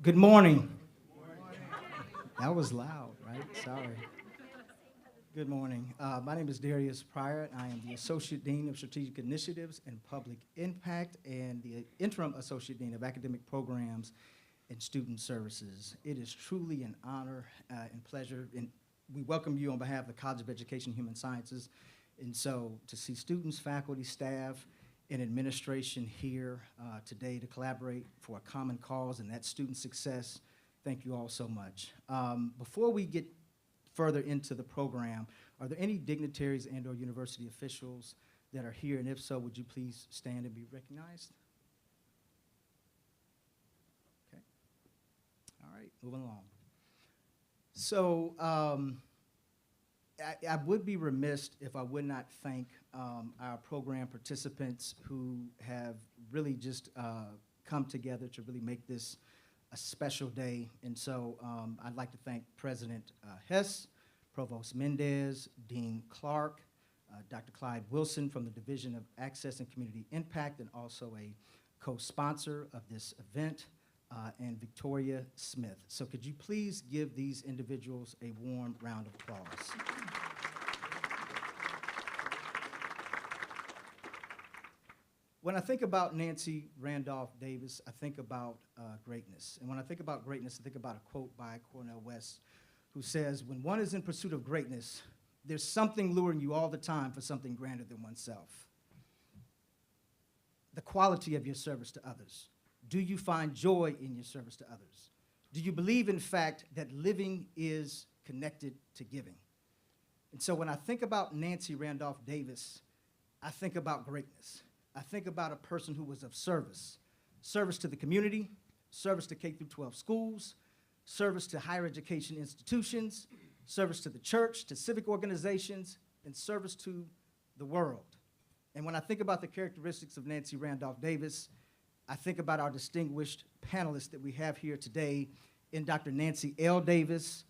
Good morning. That was loud, right? Sorry. Good morning. My name is Darius Pryor. I am the Associate Dean of Strategic Initiatives and Public Impact and the Interim Associate Dean of Academic Programs and Student Services. It is truly an honor and pleasure, and we welcome you on behalf of the College of Education and Human Sciences. And so to see students, faculty, staff, and administration here today to collaborate for a common cause, and that's student success. Thank you all so much. Before we get further into the program, are there any dignitaries and or university officials that are here? And if so, would you please stand and be recognized? Okay. All right, moving along. So I would be remiss if I would not thank our program participants who have really just come together to really make this a special day. And so I'd like to thank President Hess, Provost Mendez, Dean Clark, Dr. Clyde Wilson from the Division of Access and Community Impact, and also a co-sponsor of this event, and Victoria Smith. So could you please give these individuals a warm round of applause? When I think about Nancy Randolph Davis, I think about greatness. And when I think about greatness, I think about a quote by Cornel West, who says, when one is in pursuit of greatness, there's something luring you all the time for something grander than oneself. The quality of your service to others. Do you find joy in your service to others? Do you believe, in fact, that living is connected to giving? And so when I think about Nancy Randolph Davis, I think about greatness. I think about a person who was of service. Service to the community, service to K-12 schools, service to higher education institutions, service to the church, to civic organizations, and service to the world. And when I think about the characteristics of Nancy Randolph Davis, I think about our distinguished panelists that we have here today in Dr. Nancy L. Davis,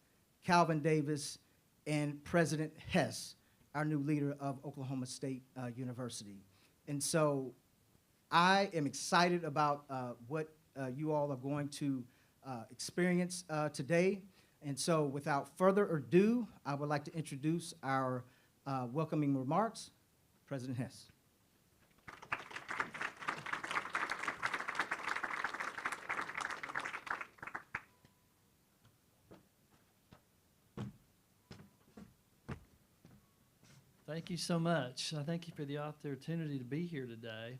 Calvin Davis, and President Hess, our new leader of Oklahoma State University. And so I am excited about what you all are going to experience today. And so without further ado, I would like to introduce our welcoming remarks, President Hess. Thank you so much. Thank you for the opportunity to be here today.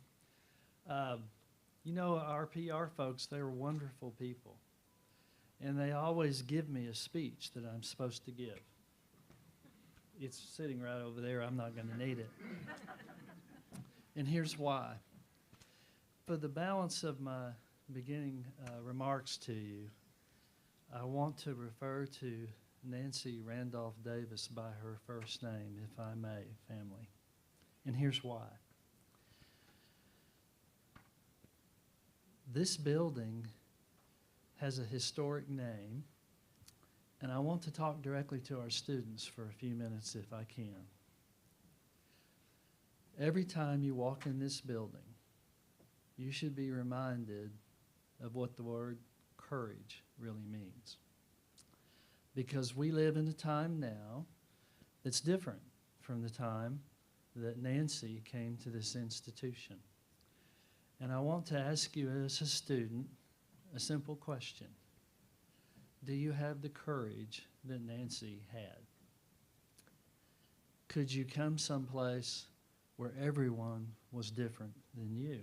You know, our PR folks, they're wonderful people. And they always give me a speech that I'm supposed to give. It's sitting right over there. I'm not going to need it. And here's why. For the balance of my beginning remarks to you, I want to refer to Nancy Randolph Davis by her first name, if I may, family. And here's why. This building has a historic name, and I want to talk directly to our students for a few minutes if I can. Every time you walk in this building, you should be reminded of what the word courage really means. Because we live in a time now that's different from the time that Nancy came to this institution. And I want to ask you as a student a simple question. Do you have the courage that Nancy had? Could you come someplace where everyone was different than you?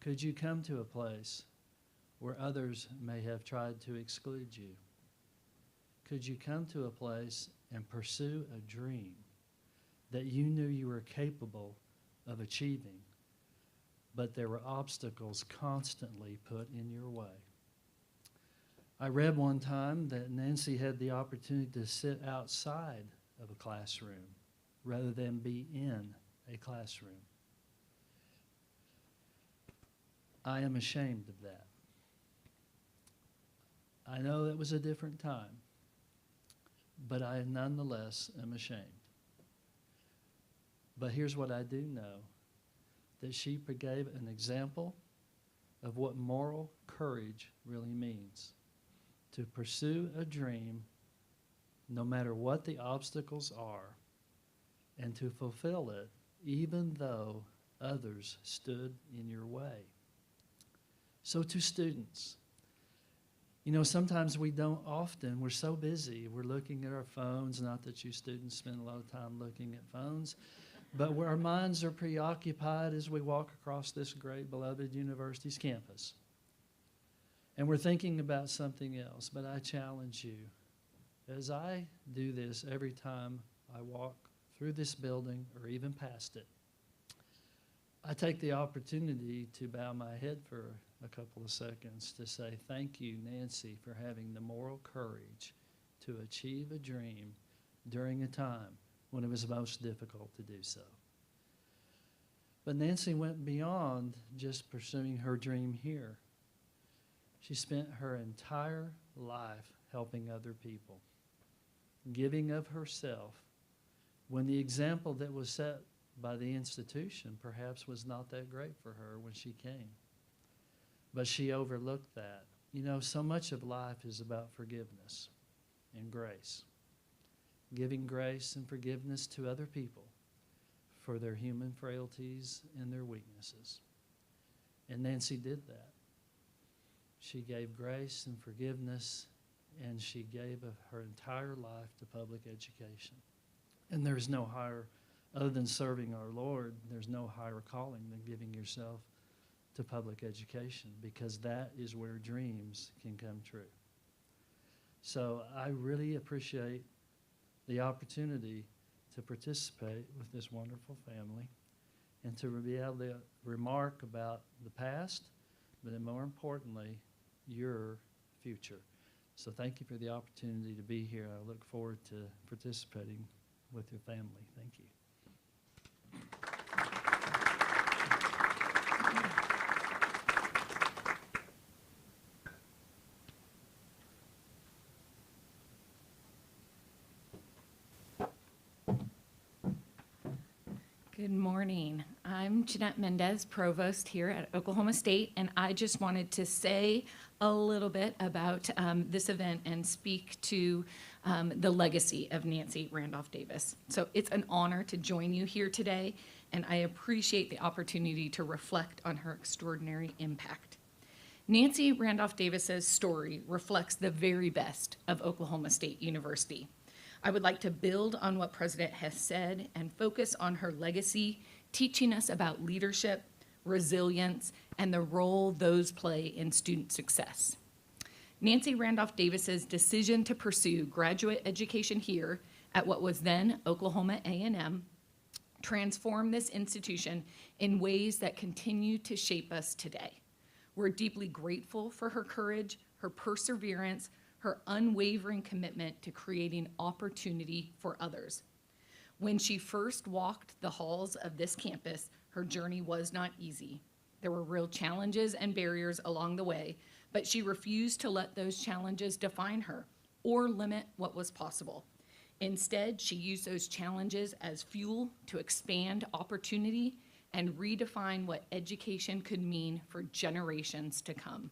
Could you come to a place where others may have tried to exclude you? Could you come to a place and pursue a dream that you knew you were capable of achieving, but there were obstacles constantly put in your way? I read one time that Nancy had the opportunity to sit outside of a classroom rather than be in a classroom. I am ashamed of that. I know it was a different time, but I nonetheless am ashamed. But here's what I do know, that she gave an example of what moral courage really means. To pursue a dream, no matter what the obstacles are, and to fulfill it, even though others stood in your way. So to students, you know, sometimes we don't often, we're so busy, we're looking at our phones, not that you students spend a lot of time looking at phones, but where our minds are preoccupied as we walk across this great beloved university's campus. And we're thinking about something else, but I challenge you, as I do this every time I walk through this building or even past it, I take the opportunity to bow my head for a couple of seconds to say thank you, Nancy, for having the moral courage to achieve a dream during a time when it was most difficult to do so. But Nancy went beyond just pursuing her dream here. She spent her entire life helping other people, giving of herself when the example that was set by the institution perhaps was not that great for her when she came. But she overlooked that. You know, so much of life is about forgiveness and grace. Giving grace and forgiveness to other people for their human frailties and their weaknesses. And Nancy did that. She gave grace and forgiveness, and she gave of her entire life to public education. And there's no higher, other than serving our Lord, there's no higher calling than giving yourself to public education, because that is where dreams can come true. So I really appreciate the opportunity to participate with this wonderful family and to be able to remark about the past, but then more importantly, your future. So thank you for the opportunity to be here. I look forward to participating with your family. Thank you. Good morning. I'm Jeanette Mendez, Provost here at Oklahoma State, and I just wanted to say a little bit about this event and speak to the legacy of Nancy Randolph Davis. So it's an honor to join you here today, and I appreciate the opportunity to reflect on her extraordinary impact. Nancy Randolph Davis's story reflects the very best of Oklahoma State University. I would like to build on what President Hess said and focus on her legacy, teaching us about leadership, resilience, and the role those play in student success. Nancy Randolph Davis's decision to pursue graduate education here at what was then Oklahoma A&M transformed this institution in ways that continue to shape us today. We're deeply grateful for her courage, her perseverance, her unwavering commitment to creating opportunity for others. When she first walked the halls of this campus, her journey was not easy. There were real challenges and barriers along the way, but she refused to let those challenges define her or limit what was possible. Instead, she used those challenges as fuel to expand opportunity and redefine what education could mean for generations to come.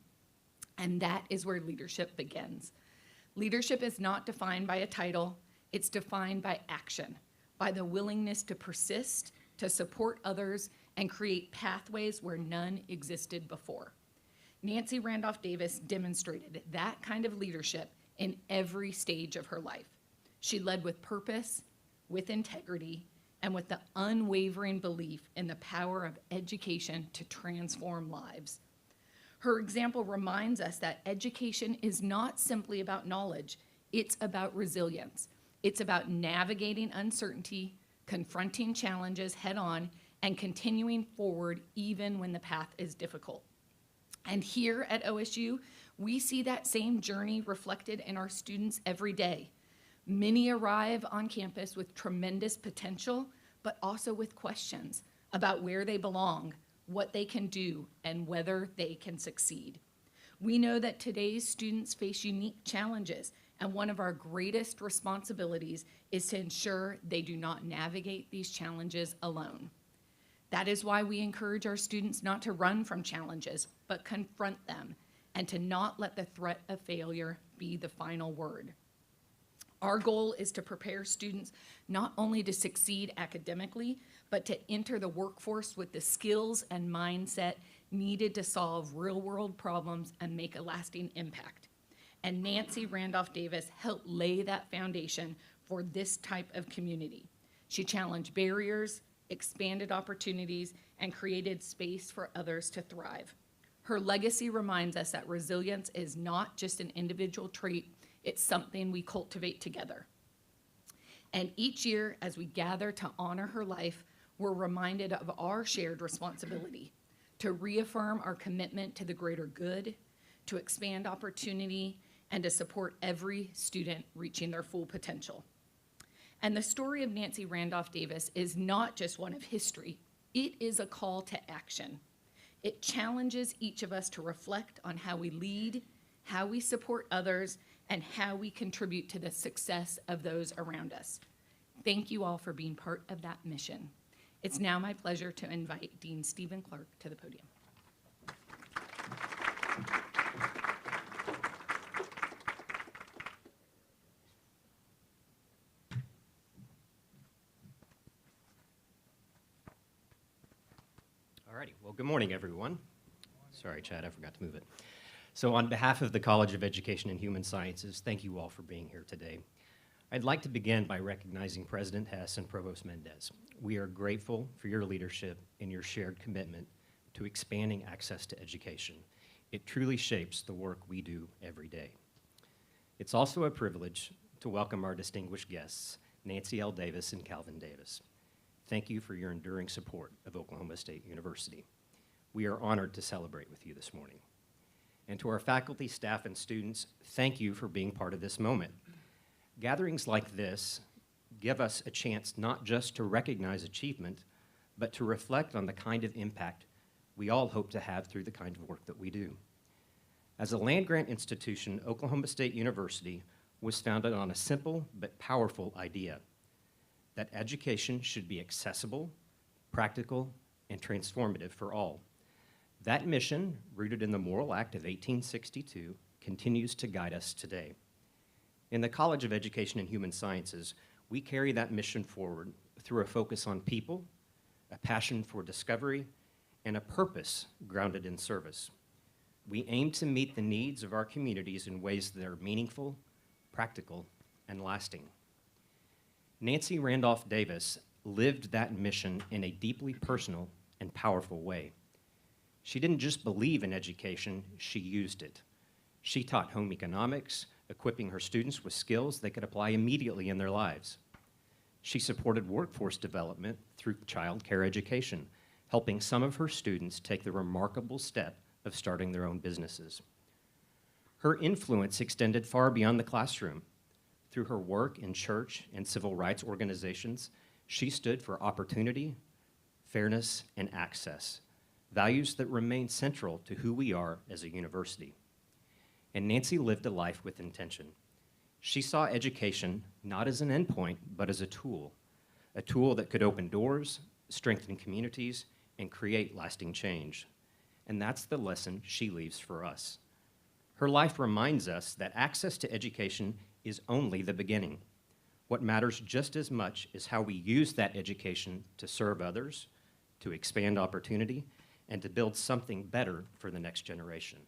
And that is where leadership begins. Leadership is not defined by a title, it's defined by action, by the willingness to persist, to support others, and create pathways where none existed before. Nancy Randolph Davis demonstrated that kind of leadership in every stage of her life. She led with purpose, with integrity, and with the unwavering belief in the power of education to transform lives. Her example reminds us that education is not simply about knowledge, it's about resilience. It's about navigating uncertainty, confronting challenges head-on, and continuing forward even when the path is difficult. And here at OSU, we see that same journey reflected in our students every day. Many arrive on campus with tremendous potential, but also with questions about where they belong, what they can do, and whether they can succeed. We know that today's students face unique challenges, and one of our greatest responsibilities is to ensure they do not navigate these challenges alone. That is why we encourage our students not to run from challenges, but confront them, and to not let the threat of failure be the final word. Our goal is to prepare students not only to succeed academically, but to enter the workforce with the skills and mindset needed to solve real-world problems and make a lasting impact. And Nancy Randolph Davis helped lay that foundation for this type of community. She challenged barriers, expanded opportunities, and created space for others to thrive. Her legacy reminds us that resilience is not just an individual trait, it's something we cultivate together. And each year, as we gather to honor her life, we're reminded of our shared responsibility to reaffirm our commitment to the greater good, to expand opportunity, and to support every student reaching their full potential. And the story of Nancy Randolph Davis is not just one of history, it is a call to action. It challenges each of us to reflect on how we lead, how we support others, and how we contribute to the success of those around us. Thank you all for being part of that mission. It's now my pleasure to invite Dean Stephen Clark to the podium. All righty. Well, good morning, everyone. Sorry, Chad, I forgot to move it. So on behalf of the College of Education and Human Sciences, thank you all for being here today. I'd like to begin by recognizing President Hess and Provost Mendez. We are grateful for your leadership and your shared commitment to expanding access to education. It truly shapes the work we do every day. It's also a privilege to welcome our distinguished guests, Nancy L. Davis and Calvin Davis. Thank you for your enduring support of Oklahoma State University. We are honored to celebrate with you this morning. And to our faculty, staff, and students, thank you for being part of this moment. Gatherings like this give us a chance not just to recognize achievement, but to reflect on the kind of impact we all hope to have through the kind of work that we do. As a land-grant institution, Oklahoma State University was founded on a simple but powerful idea: that education should be accessible, practical, and transformative for all. That mission, rooted in the Moral Act of 1862, continues to guide us today. In the College of Education and Human Sciences, we carry that mission forward through a focus on people, a passion for discovery, and a purpose grounded in service. We aim to meet the needs of our communities in ways that are meaningful, practical, and lasting. Nancy Randolph Davis lived that mission in a deeply personal and powerful way. She didn't just believe in education, she used it. She taught home economics, equipping her students with skills they could apply immediately in their lives. She supported workforce development through child care education, helping some of her students take the remarkable step of starting their own businesses. Her influence extended far beyond the classroom. Through her work in church and civil rights organizations, she stood for opportunity, fairness, and access, values that remain central to who we are as a university. And Nancy lived a life with intention. She saw education not as an endpoint, but as a tool that could open doors, strengthen communities, and create lasting change. And that's the lesson she leaves for us. Her life reminds us that access to education is only the beginning. What matters just as much is how we use that education to serve others, to expand opportunity, and to build something better for the next generation.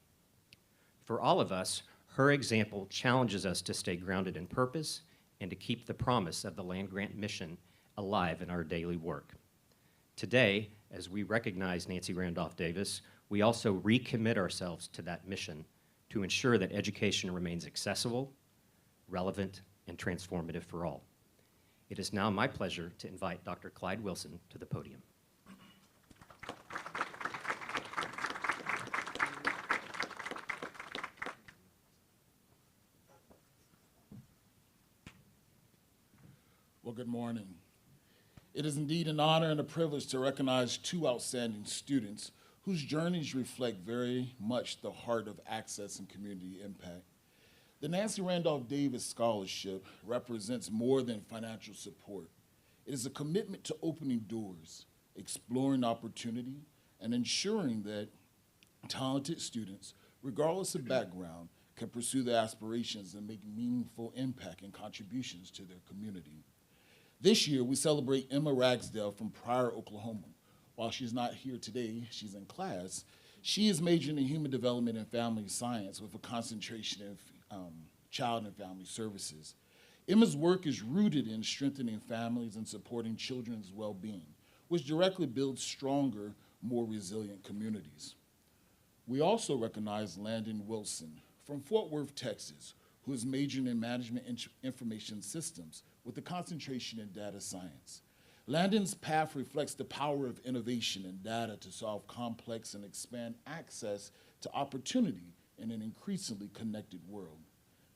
For all of us, her example challenges us to stay grounded in purpose and to keep the promise of the land-grant mission alive in our daily work. Today, as we recognize Nancy Randolph Davis, we also recommit ourselves to that mission to ensure that education remains accessible, relevant, and transformative for all. It is now my pleasure to invite Dr. Clyde Wilson to the podium. Well, good morning. It is indeed an honor and a privilege to recognize two outstanding students whose journeys reflect very much the heart of access and community impact. The Nancy Randolph Davis Scholarship represents more than financial support. It is a commitment to opening doors, exploring opportunity, and ensuring that talented students, regardless of background, can pursue their aspirations and make meaningful impact and contributions to their community. This year, we celebrate Emma Ragsdale from Pryor, Oklahoma. While she's not here today, she's in class. She is majoring in human development and family science with a concentration in child and family services. Emma's work is rooted in strengthening families and supporting children's well-being, which directly builds stronger, more resilient communities. We also recognize Landon Wilson from Fort Worth, Texas, who is majoring in management information systems with a concentration in data science. Landon's path reflects the power of innovation and data to solve complex and expand access to opportunity in an increasingly connected world.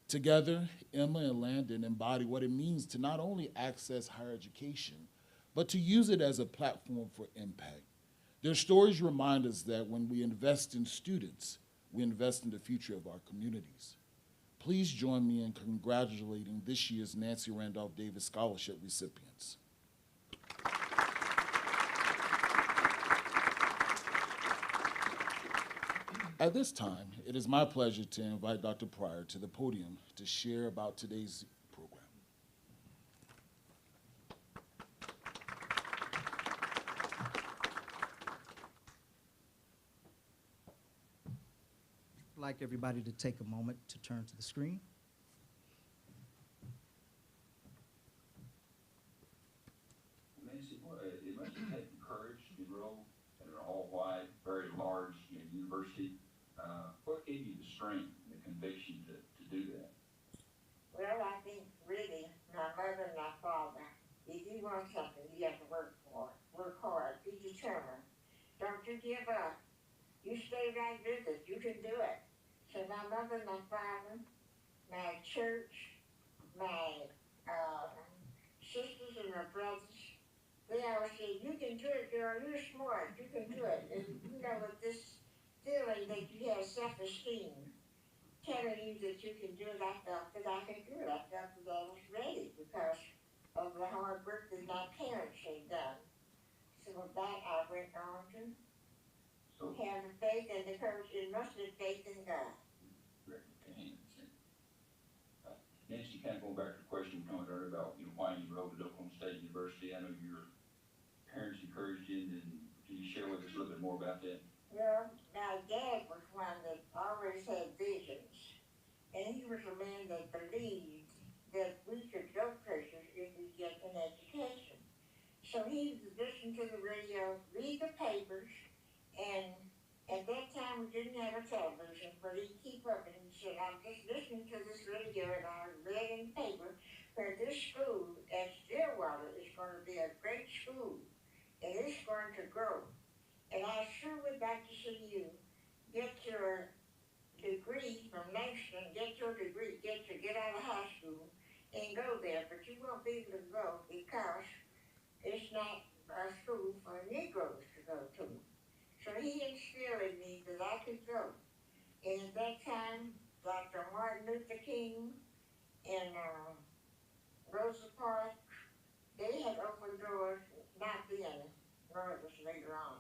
Together, Emma and Landon embody what it means to not only access higher education, but to use it as a platform for impact. Their stories remind us that when we invest in students, we invest in the future of our communities. Please join me in congratulating this year's Nancy Randolph Davis Scholarship recipients. At this time, it is my pleasure to invite Dr. Pryor to the podium to share about today's program. I'd like everybody to take a moment to turn to the screen. Nancy, it must have taken courage to enroll at an all-white, very large university. What gave you the strength and the conviction to do that? Well, I think really my mother and my father, if you want something, you have to work for it. Work hard, be determined. Don't you give up. You stay right with it. You can do it. So my mother and my father, my church, my sisters and my brothers, they always say, you can do it, girl. You're smart. You can do it. And you know, with this feeling that you have self-esteem, telling you that you can do it, I felt that I could do it. I felt that I was ready because of the hard work that my parents had done. So with that, I went on to have the faith and the courage and mostly faith in God. Nancy, kind of going back to the question we talked earlier about why you enrolled at Oklahoma State University. I know your parents encouraged you, and can you share with us a little bit more about that? Well, my dad was one that always had visions, and he was a man that believed that we could go places if we get an education. So he would listen to the radio, read the papers, and at that time we didn't have a television, but he'd keep up and he said, I'm just listening to this radio and I read in the paper where this school at Stillwater is going to be a great school and it's going to grow. And I sure would like to see you get your degree from Langston, get your degree, get out of high school and go there, but you won't be able to go because it's not a school for Negroes to go to. So he instilled in me that I could go. And at that time, Dr. Martin Luther King and Rosa Parks, they had opened doors, not then, nor it was later on.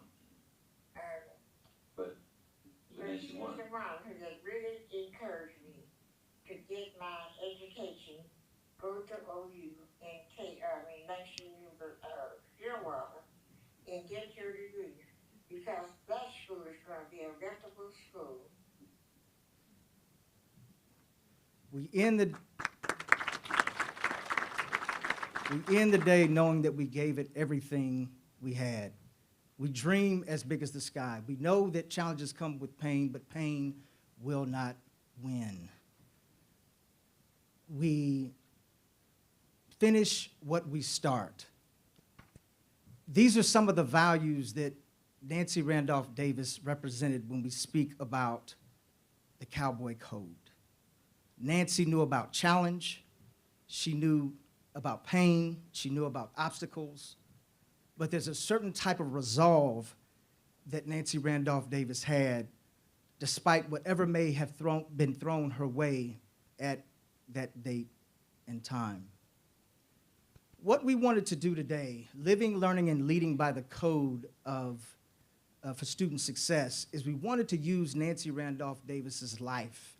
But She was the one who had really encouraged me to get my education, go to OU and take, Langston Stillwater and get your degree. Because that school is going to be a reputable school. We end the day knowing that we gave it everything we had. We dream as big as the sky. We know that challenges come with pain, but pain will not win. We finish what we start. These are some of the values that Nancy Randolph Davis represented when we speak about the Cowboy Code. Nancy knew about challenge. She knew about pain. She knew about obstacles. But there's a certain type of resolve that Nancy Randolph Davis had, despite whatever may have been thrown her way at that date and time. what we wanted to do today, living, learning, and leading by the code for student success, is we wanted to use Nancy Randolph Davis's life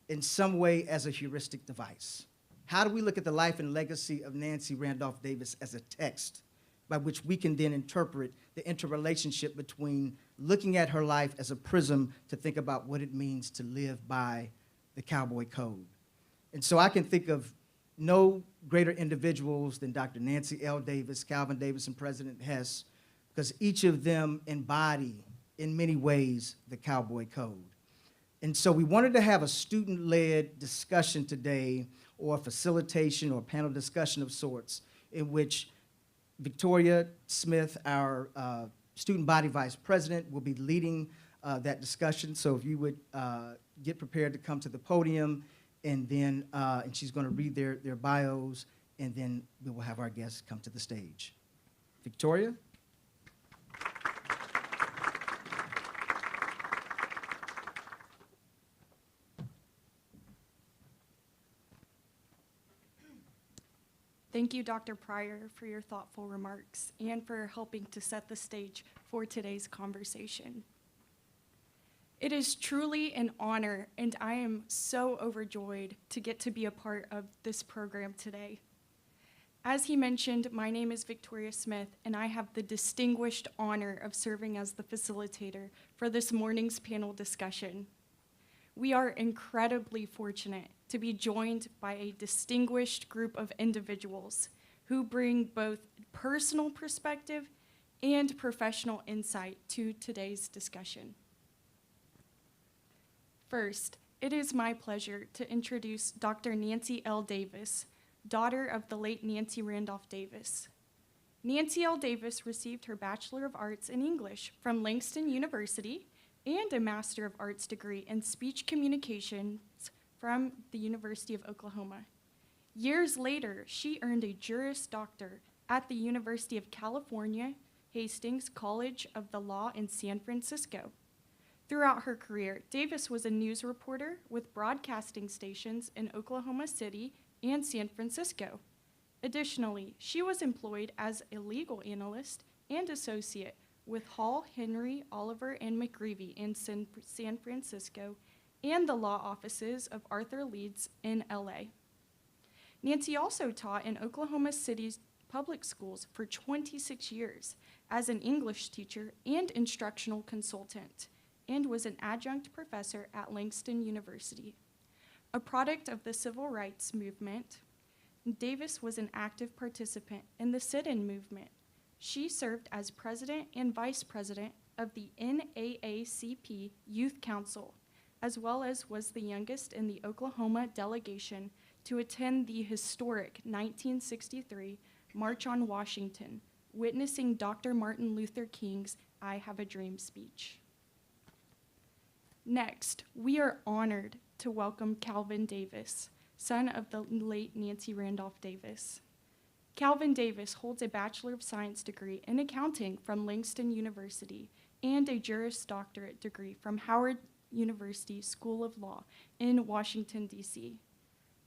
in some way as a heuristic device. How do we look at the life and legacy of Nancy Randolph Davis as a text by which we can then interpret the interrelationship between looking at her life as a prism to think about what it means to live by the cowboy code? And so I can think of no greater individuals than Dr. Nancy L. Davis, Calvin Davis, and President Hess, because each of them embody, in many ways, the cowboy code. And so we wanted to have a student-led discussion today, or a facilitation or panel discussion of sorts, in which Victoria Smith, our student body vice president, will be leading that discussion. So if you would get prepared to come to the podium, and then and she's going to read their bios, and then we will have our guests come to the stage. Victoria? Thank you, Dr. Pryor, for your thoughtful remarks and for helping to set the stage for today's conversation. It is truly an honor, and I am so overjoyed to get to be a part of this program today. As he mentioned, my name is Victoria Smith, and I have the distinguished honor of serving as the facilitator for this morning's panel discussion. We are incredibly fortunate to be joined by a distinguished group of individuals who bring both personal perspective and professional insight to today's discussion. First, it is my pleasure to introduce Dr. Nancy L. Davis, daughter of the late Nancy Randolph Davis. Nancy L. Davis received her Bachelor of Arts in English from Langston University and a Master of Arts degree in Speech Communications from the University of Oklahoma. Years later, she earned a Juris Doctor at the University of California, Hastings College of the Law in San Francisco. Throughout her career, Davis was a news reporter with broadcasting stations in Oklahoma City and San Francisco. Additionally, she was employed as a legal analyst and associate with Hall, Henry, Oliver, and McGreevy in San Francisco and the law offices of Arthur Leeds in LA. Nancy also taught in Oklahoma City's public schools for 26 years as an English teacher and instructional consultant, and was an adjunct professor at Langston University. A product of the civil rights movement, Davis was an active participant in the sit-in movement. She served as president and vice president of the NAACP Youth Council, as well as was the youngest in the Oklahoma delegation to attend the historic 1963 March on Washington, witnessing Dr. Martin Luther King's I Have a Dream speech. Next, we are honored to welcome Calvin Davis, son of the late Nancy Randolph Davis. Calvin Davis holds a Bachelor of Science degree in accounting from Langston University and a Juris Doctorate degree from Howard University School of Law in Washington, D.C.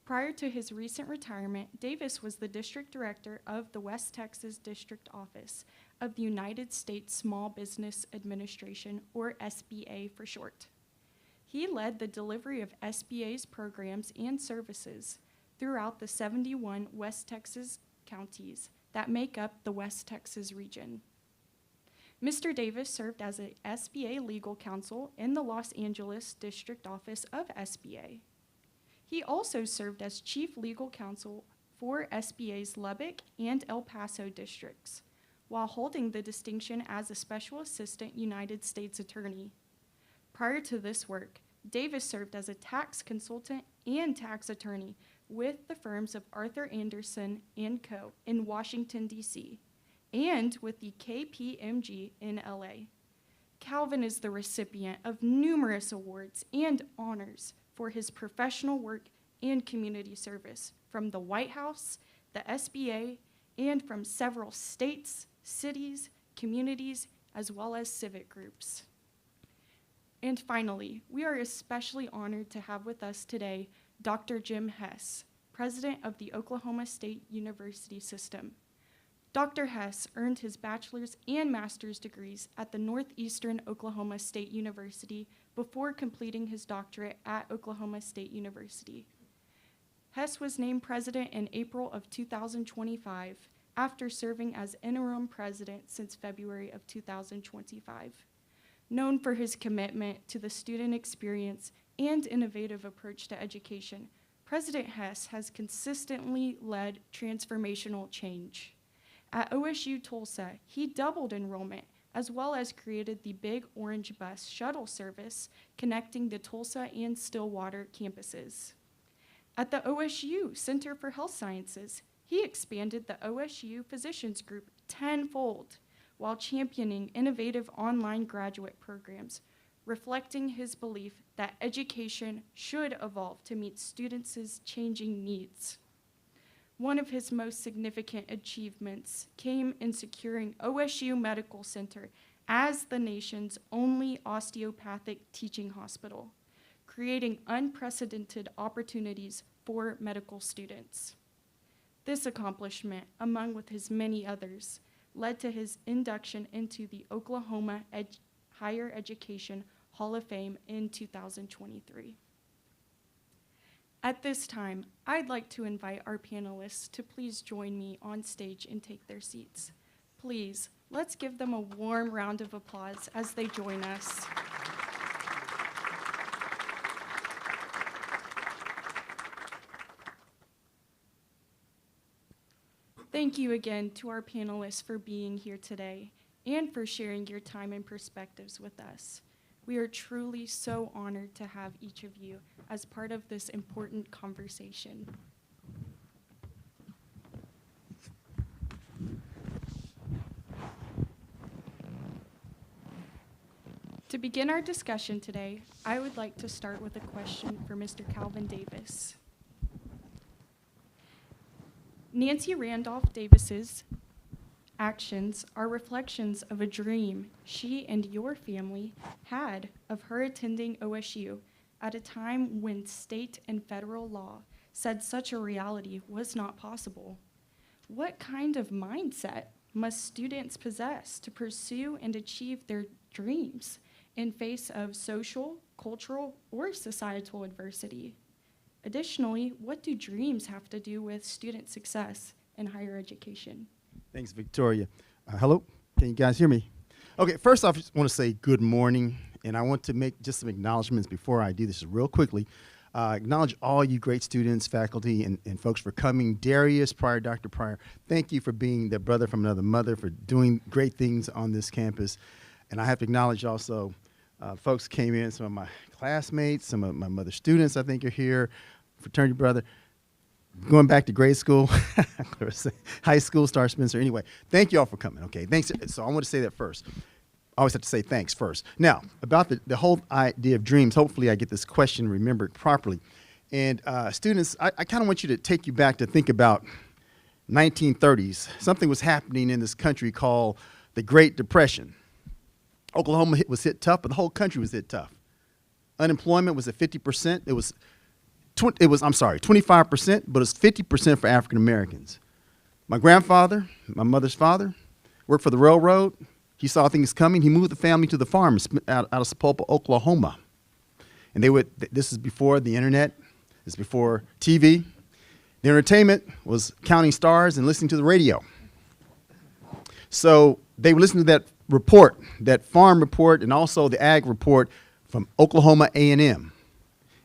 Prior to his recent retirement, Davis was the district director of the West Texas District Office of the United States Small Business Administration, or SBA for short. He led the delivery of SBA's programs and services throughout the 71 West Texas counties that make up the West Texas region. Mr. Davis served as a SBA legal counsel in the Los Angeles District Office of SBA. He also served as chief legal counsel for SBA's Lubbock and El Paso districts, while holding the distinction as a special assistant United States attorney. Prior to this work, Davis served as a tax consultant and tax attorney with the firms of Arthur Anderson & Co. in Washington, D.C., and with the KPMG in LA. Calvin is the recipient of numerous awards and honors for his professional work and community service from the White House, the SBA, and from several states, cities, communities, as well as civic groups. And finally, we are especially honored to have with us today Dr. Jim Hess, president of the Oklahoma State University system. Dr. Hess earned his bachelor's and master's degrees at the Northeastern Oklahoma State University before completing his doctorate at Oklahoma State University. Hess was named president in April of 2025 after serving as interim president since February of 2025. Known for his commitment to the student experience and innovative approach to education, President Hess has consistently led transformational change. At OSU Tulsa, he doubled enrollment as well as created the Big Orange Bus shuttle service connecting the Tulsa and Stillwater campuses. At the OSU Center for Health Sciences, he expanded the OSU Physicians Group tenfold while championing innovative online graduate programs, reflecting his belief that education should evolve to meet students' changing needs. One of his most significant achievements came in securing OSU Medical Center as the nation's only osteopathic teaching hospital, creating unprecedented opportunities for medical students. This accomplishment, among with his many others, led to his induction into the Oklahoma Higher Education Hall of Fame in 2023. At this time, I'd like to invite our panelists to please join me on stage and take their seats. Please, let's give them a warm round of applause as they join us. Thank you again to our panelists for being here today and for sharing your time and perspectives with us. We are truly so honored to have each of you as part of this important conversation. To begin our discussion today, I would like to start with a question for Mr. Calvin Davis. Nancy Randolph Davis's actions are reflections of a dream she and your family had of her attending OSU at a time when state and federal law said such a reality was not possible. What kind of mindset must students possess to pursue and achieve their dreams in face of social, cultural, or societal adversity? Additionally, what do dreams have to do with student success in higher education? Thanks, Victoria. Hello, can you guys hear me? Okay, first off, I just want to say good morning, and I want to make just some acknowledgments before I do this real quickly. Acknowledge all you great students, faculty, and folks for coming. Darius Pryor, Dr. Pryor, thank you for being the brother from another mother, for doing great things on this campus. And I have to acknowledge also folks came in, some of my classmates, some of my mother students I think are here, fraternity brother. Going back to grade school, high school, Star Spencer. Anyway, thank you all for coming, okay? Thanks. So I want to say that first. I always have to say thanks first. Now, about the whole idea of dreams, hopefully I get this question remembered properly. And students, I kind of want you to take you back to think about 1930s. Something was happening in this country called the Great Depression. Oklahoma was hit tough, but the whole country was hit tough. Unemployment was at 50%. It was 25%, but it's 50% for African Americans. My grandfather, my mother's father, worked for the railroad. He saw things coming. He moved the family to the farm out of Sapulpa, Oklahoma. And this is before the internet. This is before TV. The entertainment was counting stars and listening to the radio. So they would listen to that report, that farm report, and also the ag report from Oklahoma A&M.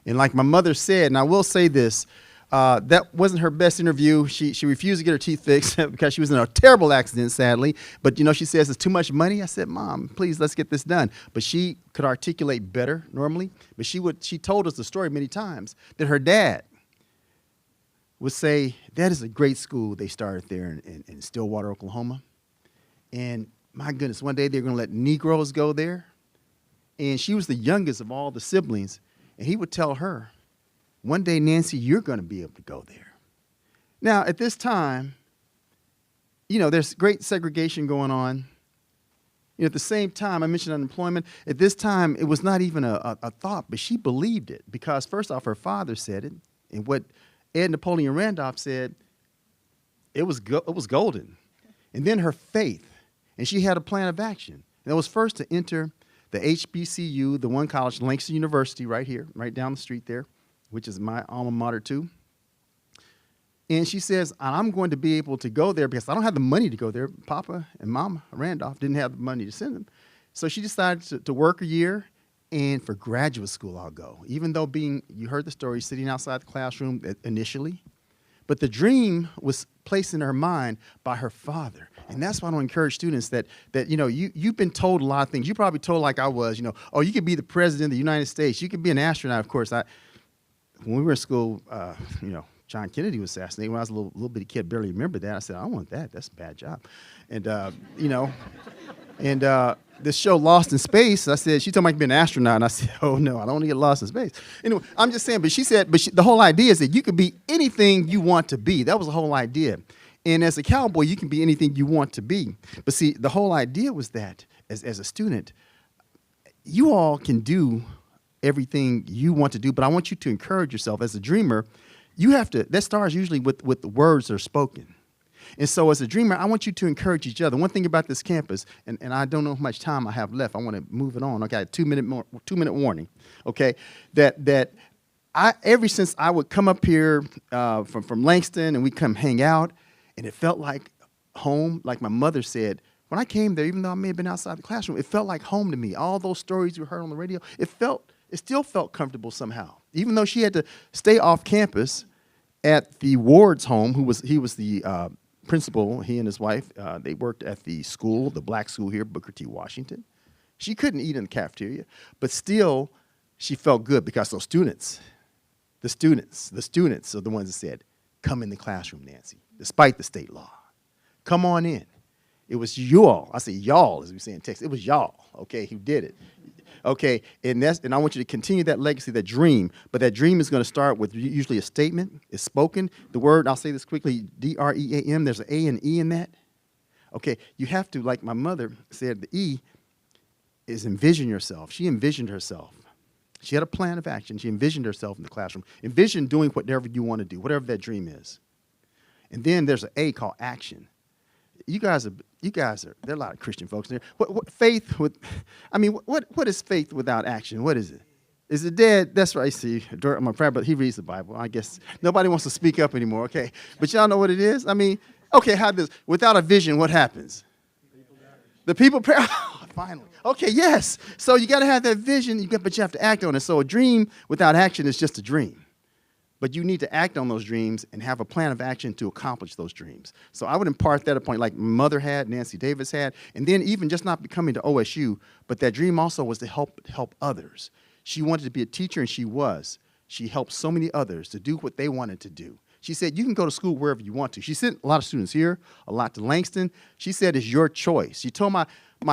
And like my mother said, and I will say this, that wasn't her best interview. She refused to get her teeth fixed because she was in a terrible accident, sadly. But, you know, she says, it's too much money. I said, Mom, please, let's get this done. But she could articulate better normally. But she told us the story many times that her dad would say, that is a great school they started there in Stillwater, Oklahoma. And my goodness, one day they're going to let Negroes go there. And she was the youngest of all the siblings. And he would tell her, one day, Nancy, you're going to be able to go there. Now, at this time, you know, there's great segregation going on. You know, at the same time, I mentioned unemployment. At this time, it was not even a thought, but she believed it because, first off, her father said it. And what Ed Napoleon Randolph said it was golden. And then her faith, and she had a plan of action. And it was first to enter the HBCU, the one college, Langston University, right here, right down the street there, which is my alma mater too. And she says, I'm going to be able to go there because I don't have the money to go there. Papa and Mama Randolph didn't have the money to send them. So she decided to work a year, and for graduate school I'll go. Even though you heard the story, sitting outside the classroom initially. But the dream was placed in her mind by her father. And that's why I want to encourage students that you've been told a lot of things. You probably told, like I was, oh, you could be the president of the United States. You could be an astronaut, of course. When we were in school, John Kennedy was assassinated. When I was a little bitty kid, barely remember that. I said, I want that. That's a bad job. And, this show, Lost in Space, I said, she told me I could be an astronaut. And I said, oh, no, I don't want to get lost in space. Anyway, I'm just saying, but she said, the whole idea is that you could be anything you want to be. That was the whole idea. And as a cowboy, you can be anything you want to be. But see, the whole idea was that as a student, you all can do everything you want to do, but I want you to encourage yourself. As a dreamer, that starts usually with the words that are spoken. And so as a dreamer, I want you to encourage each other. One thing about this campus, and I don't know how much time I have left. I want to move it on. Okay, 2-minute warning. Okay, that ever since I would come up here from Langston and we come hang out, and it felt like home. Like my mother said, when I came there, even though I may have been outside the classroom, it felt like home to me. All those stories you heard on the radio, it still felt comfortable somehow. Even though she had to stay off campus at the Ward's home, he was the principal, he and his wife, they worked at the school, the black school here, Booker T. Washington. She couldn't eat in the cafeteria, but still she felt good because those students, the students are the ones that said, come in the classroom, Nancy, despite the state law. Come on in. It was you all. I say y'all, as we say in Texas. It was y'all, okay, who did it. Okay, and I want you to continue that legacy, that dream. But that dream is going to start with usually a statement. It's spoken. The word, I'll say this quickly, D-R-E-A-M, there's an A and E in that. Okay, you have to, like my mother said, the E is envision yourself. She envisioned herself. She had a plan of action. She envisioned herself in the classroom. Envision doing whatever you want to do, whatever that dream is. And then there's an A called action. You guys are, there are a lot of Christian folks there. What is faith without action? What is it? Is it dead? That's right, see, my friend, but he reads the Bible. I guess nobody wants to speak up anymore, okay? But y'all know what it is? Okay, without a vision, what happens? The people pray. Oh, finally. Okay, yes. So you got to have that vision, but you have to act on it. So a dream without action is just a dream. But you need to act on those dreams and have a plan of action to accomplish those dreams. So I would impart that a point like my mother had, Nancy Davis had, and then even just not becoming to OSU, but that dream also was to help others. She wanted to be a teacher, and she was. She helped so many others to do what they wanted to do. She said, you can go to school wherever you want to. She sent a lot of students here, a lot to Langston. She said, it's your choice. She told my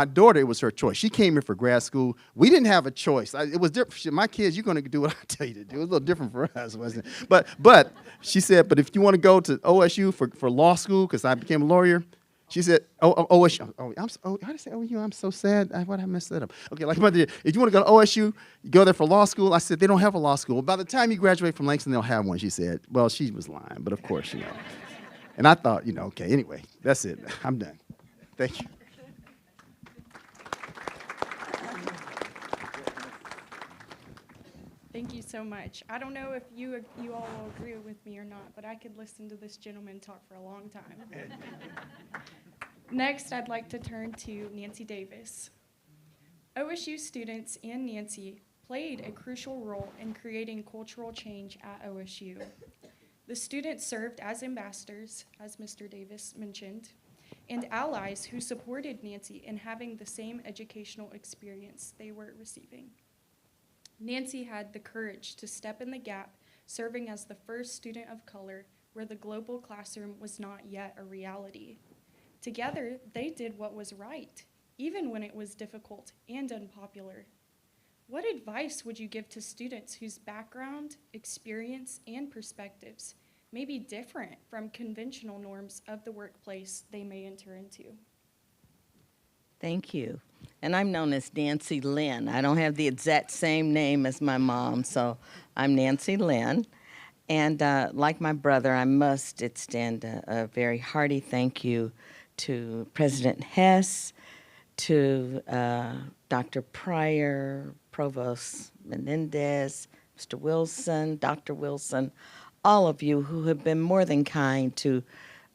daughter it was her choice. She came here for grad school. We didn't have a choice. It was different. My kids, you're going to do what I tell you to do. It was a little different for us, wasn't it? But she said, but if you want to go to OSU for law school, because I became a lawyer, she said, OSU. How did I say OSU? I'm so sad. Why did I mess that up? Okay, like if you want to go to OSU, you go there for law school. I said, they don't have a law school. By the time you graduate from Langston, they'll have one, she said. Well, she was lying, but of course, And I thought, okay, anyway, that's it. I'm done. Thank you. Thank you so much. I don't know if you all will agree with me or not, but I could listen to this gentleman talk for a long time. Next, I'd like to turn to Nancy Davis. OSU students and Nancy played a crucial role in creating cultural change at OSU. The students served as ambassadors, as Mr. Davis mentioned, and allies who supported Nancy in having the same educational experience they were receiving. Nancy had the courage to step in the gap, serving as the first student of color where the global classroom was not yet a reality. Together, they did what was right, even when it was difficult and unpopular. What advice would you give to students whose background, experience, and perspectives may be different from conventional norms of the workplace they may enter into? Thank you. And I'm known as Nancy Lynn. I don't have the exact same name as my mom, so I'm Nancy Lynn. And like my brother, I must extend a very hearty thank you to President Hess, to Dr. Pryor, Provost Menendez, Mr. Wilson, Dr. Wilson, all of you who have been more than kind to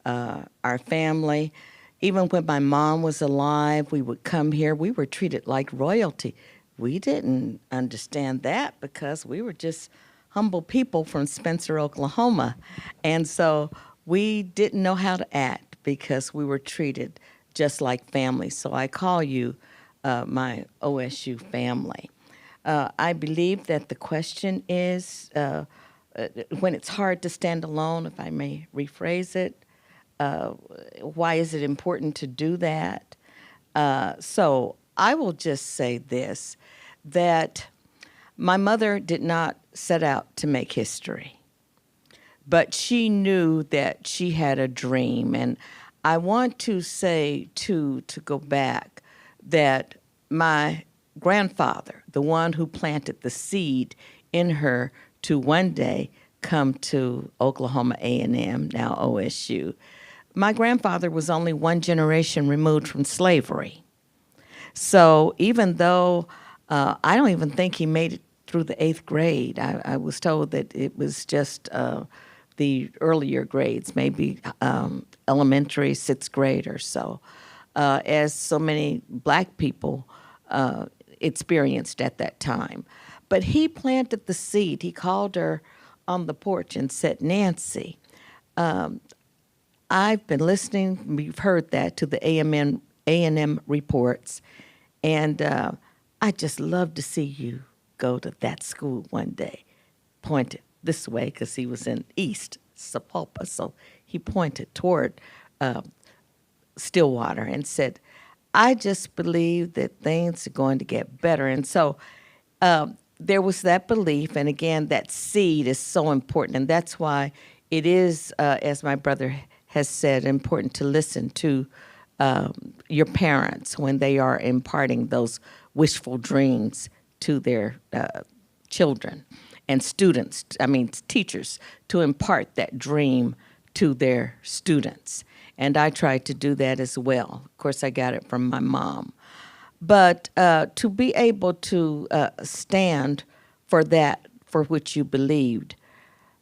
our family. Even when my mom was alive, we would come here. We were treated like royalty. We didn't understand that because we were just humble people from Spencer, Oklahoma. And so we didn't know how to act because we were treated just like family. So I call you my OSU family. I believe that the question is, when it's hard to stand alone, if I may rephrase it, why is it important to do that? So I will just say this, that my mother did not set out to make history, but she knew that she had a dream. And I want to say, to go back, that my grandfather, the one who planted the seed in her to one day come to Oklahoma A&M, now OSU, my grandfather was only one generation removed from slavery. So even though I don't even think he made it through the 8th grade, I was told that it was just the earlier grades, maybe elementary, 6th grade or so, as so many black people experienced at that time. But he planted the seed. He called her on the porch and said, "Nancy, I've been listening, we've heard that, to the A&M reports, and I'd just love to see you go to that school one day." Pointed this way because he was in East Sapulpa, so he pointed toward Stillwater and said, "I just believe that things are going to get better." And so there was that belief, and again, that seed is so important, and that's why it is, as my brother has said, important to listen to your parents when they are imparting those wishful dreams to their children, and students, teachers, to impart that dream to their students. And I tried to do that as well. Of course, I got it from my mom. But to be able to stand for that for which you believed,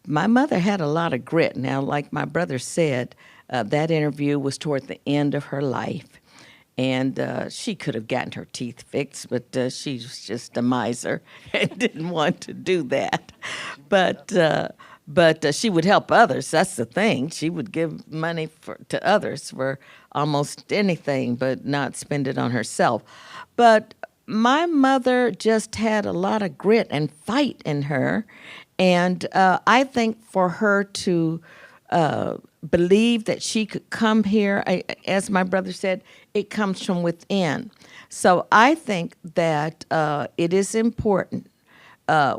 my mother had a lot of grit. Now, like my brother said, that interview was toward the end of her life, and she could have gotten her teeth fixed, but she was just a miser and didn't want to do that. But she would help others. That's the thing. She would give money to others for almost anything, but not spend it on herself. But my mother just had a lot of grit and fight in her, and I think for her to believe that she could come here, as my brother said, it comes from within. So I think that it is important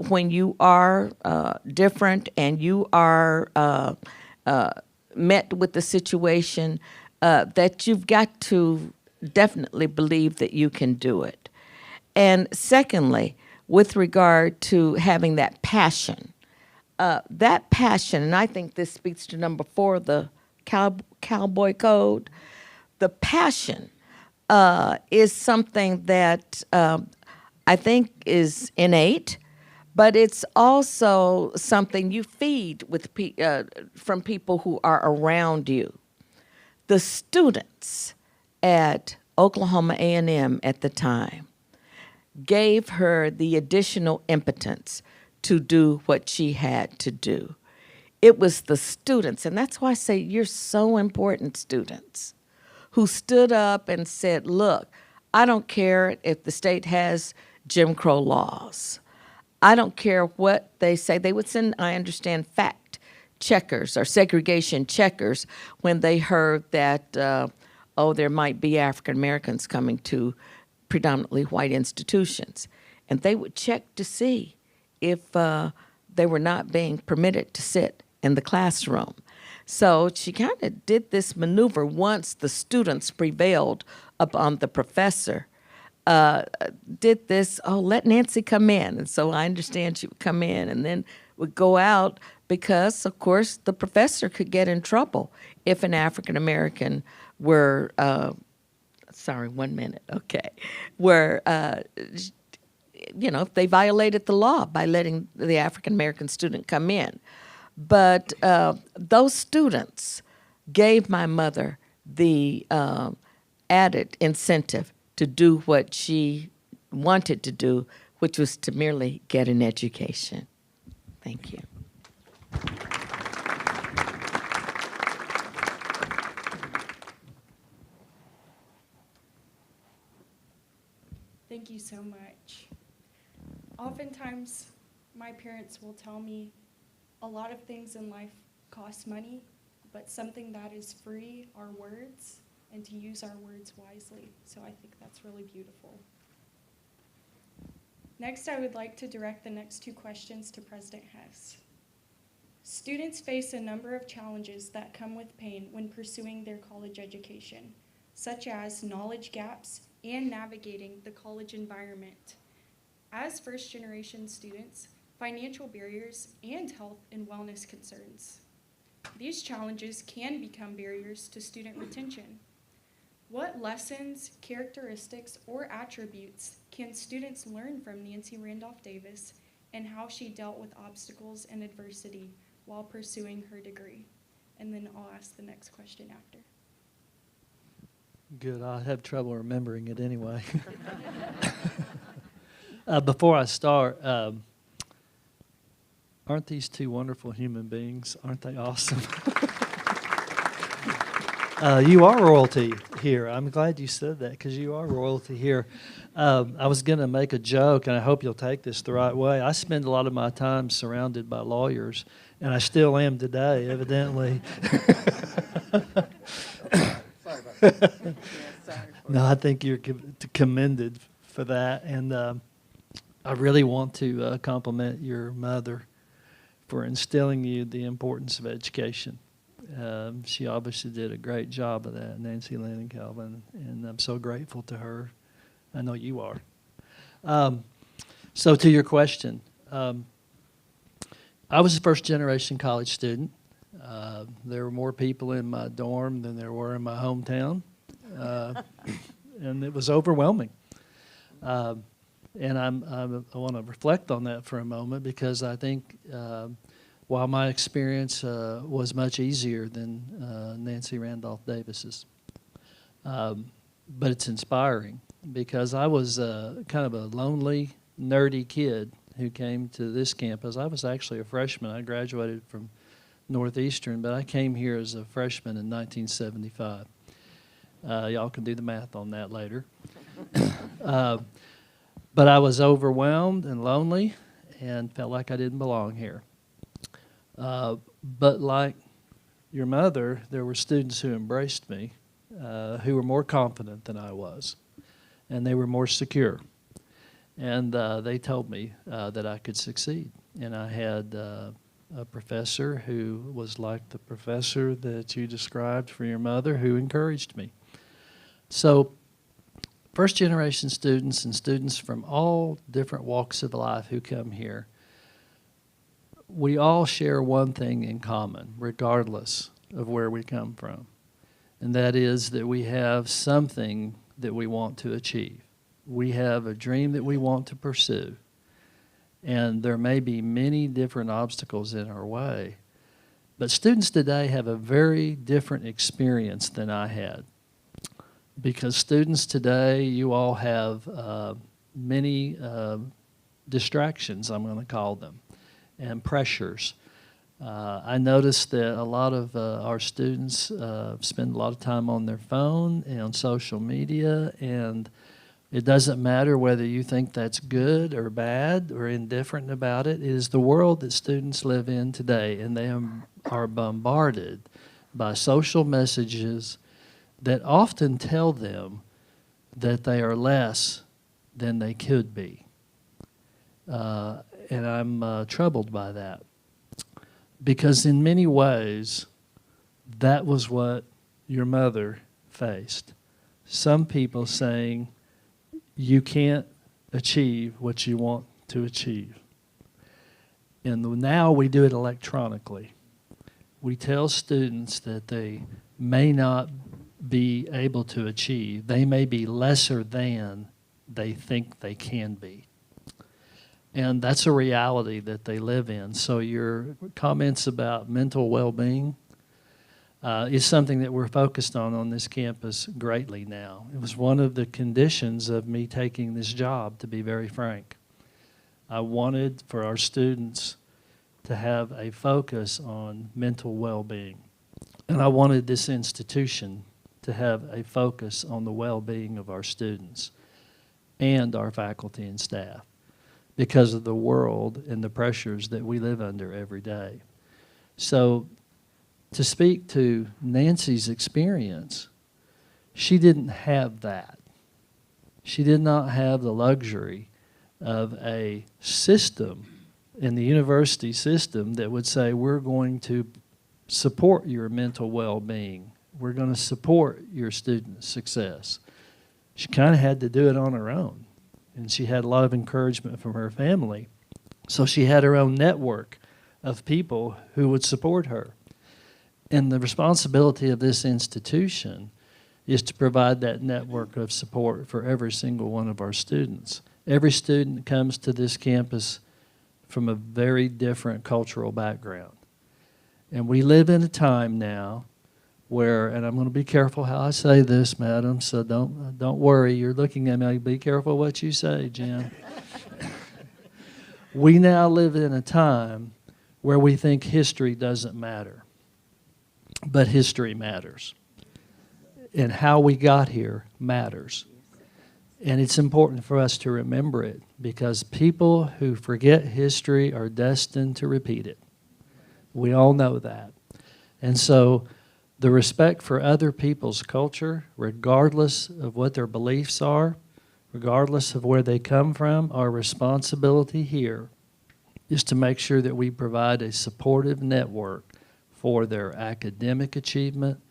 when you are different and you are met with the situation, that you've got to definitely believe that you can do it. And secondly, with regard to having that passion, and I think this speaks to number 4, the cowboy code, the passion is something that I think is innate, but it's also something you feed with from people who are around you. The students at Oklahoma A&M at the time gave her the additional impotence to do what she had to do. It was the students, and that's why I say you're so important, students, who stood up and said, "Look, I don't care if the state has Jim Crow laws. I don't care what they say." They would send, I understand, fact checkers or segregation checkers when they heard that, there might be African Americans coming to predominantly white institutions. And they would check to see if they were not being permitted to sit in the classroom. So she kind of did this maneuver once the students prevailed upon the professor. Did this, let Nancy come in. And so I understand she would come in and then would go out, because, of course, the professor could get in trouble if an African American were, sorry, 1 minute, okay, were, if they violated the law by letting the African American student come in. But those students gave my mother the added incentive to do what she wanted to do, which was to merely get an education. Thank you. Thank you so much. Oftentimes, my parents will tell me a lot of things in life cost money, but something that is free are words, and to use our words wisely. So I think that's really beautiful. Next, I would like to direct the next 2 questions to President Hess. Students face a number of challenges that come with pain when pursuing their college education, such as knowledge gaps and navigating the college environment. As first-generation students, financial barriers, and health and wellness concerns. These challenges can become barriers to student retention. What lessons, characteristics, or attributes can students learn from Nancy Randolph Davis and how she dealt with obstacles and adversity while pursuing her degree? And then I'll ask the next question after. Good. I have trouble remembering it anyway. Before I start, aren't these 2 wonderful human beings? Aren't they awesome? You are royalty here. I'm glad you said that because you are royalty here. I was going to make a joke, and I hope you'll take this the right way. I spend a lot of my time surrounded by lawyers, and I still am today, evidently. Sorry about that. No, I think you're commended for that, and I really want to compliment your mother for instilling you the importance of education. She obviously did a great job of that, Nancy, Lynn, and Calvin, and I'm so grateful to her. I know you are. So to your question, I was a first-generation college student. There were more people in my dorm than there were in my hometown, and it was overwhelming. And I want to reflect on that for a moment because I think while my experience was much easier than Nancy Randolph Davis's, but it's inspiring because I was kind of a lonely, nerdy kid who came to this campus. I was actually a freshman. I graduated from Northeastern, but I came here as a freshman in 1975. Y'all can do the math on that later. But I was overwhelmed and lonely and felt like I didn't belong here. But like your mother, there were students who embraced me, who were more confident than I was, and they were more secure. And they told me that I could succeed. And I had a professor who was like the professor that you described for your mother who encouraged me. So first-generation students and students from all different walks of life who come here, we all share one thing in common, regardless of where we come from, and that is that we have something that we want to achieve. We have a dream that we want to pursue, and there may be many different obstacles in our way, but students today have a very different experience than I had. Because students today, you all have many distractions, I'm going to call them, and pressures. I noticed that a lot of our students spend a lot of time on their phone and on social media, and it doesn't matter whether you think that's good or bad or indifferent about it. It is the world that students live in today, and they are bombarded by social messages that often tell them that they are less than they could be. And I'm troubled by that. Because in many ways, that was what your mother faced. Some people saying, you can't achieve what you want to achieve. And now we do it electronically. We tell students that they may not be able to achieve. They may be lesser than they think they can be. And that's a reality that they live in. So your comments about mental well-being is something that we're focused on this campus greatly now. It was one of the conditions of me taking this job, to be very frank. I wanted for our students to have a focus on mental well-being. And I wanted this institution to have a focus on the well-being of our students and our faculty and staff because of the world and the pressures that we live under every day. So to speak to Nancy's experience, she didn't have that. She did not have the luxury of a system in the university system that would say, we're going to support your mental well-being. We're going to support your student success. She kind of had to do it on her own. And she had a lot of encouragement from her family. So she had her own network of people who would support her. And the responsibility of this institution is to provide that network of support for every single one of our students. Every student comes to this campus from a very different cultural background. And we live in a time now where, and I'm going to be careful how I say this, madam, so don't worry. You're looking at me. Be careful what you say, Jim. We now live in a time where we think history doesn't matter, but history matters. And how we got here matters. And it's important for us to remember it because people who forget history are destined to repeat it. We all know that. And so the respect for other people's culture, regardless of what their beliefs are, regardless of where they come from, our responsibility here is to make sure that we provide a supportive network for their academic achievement,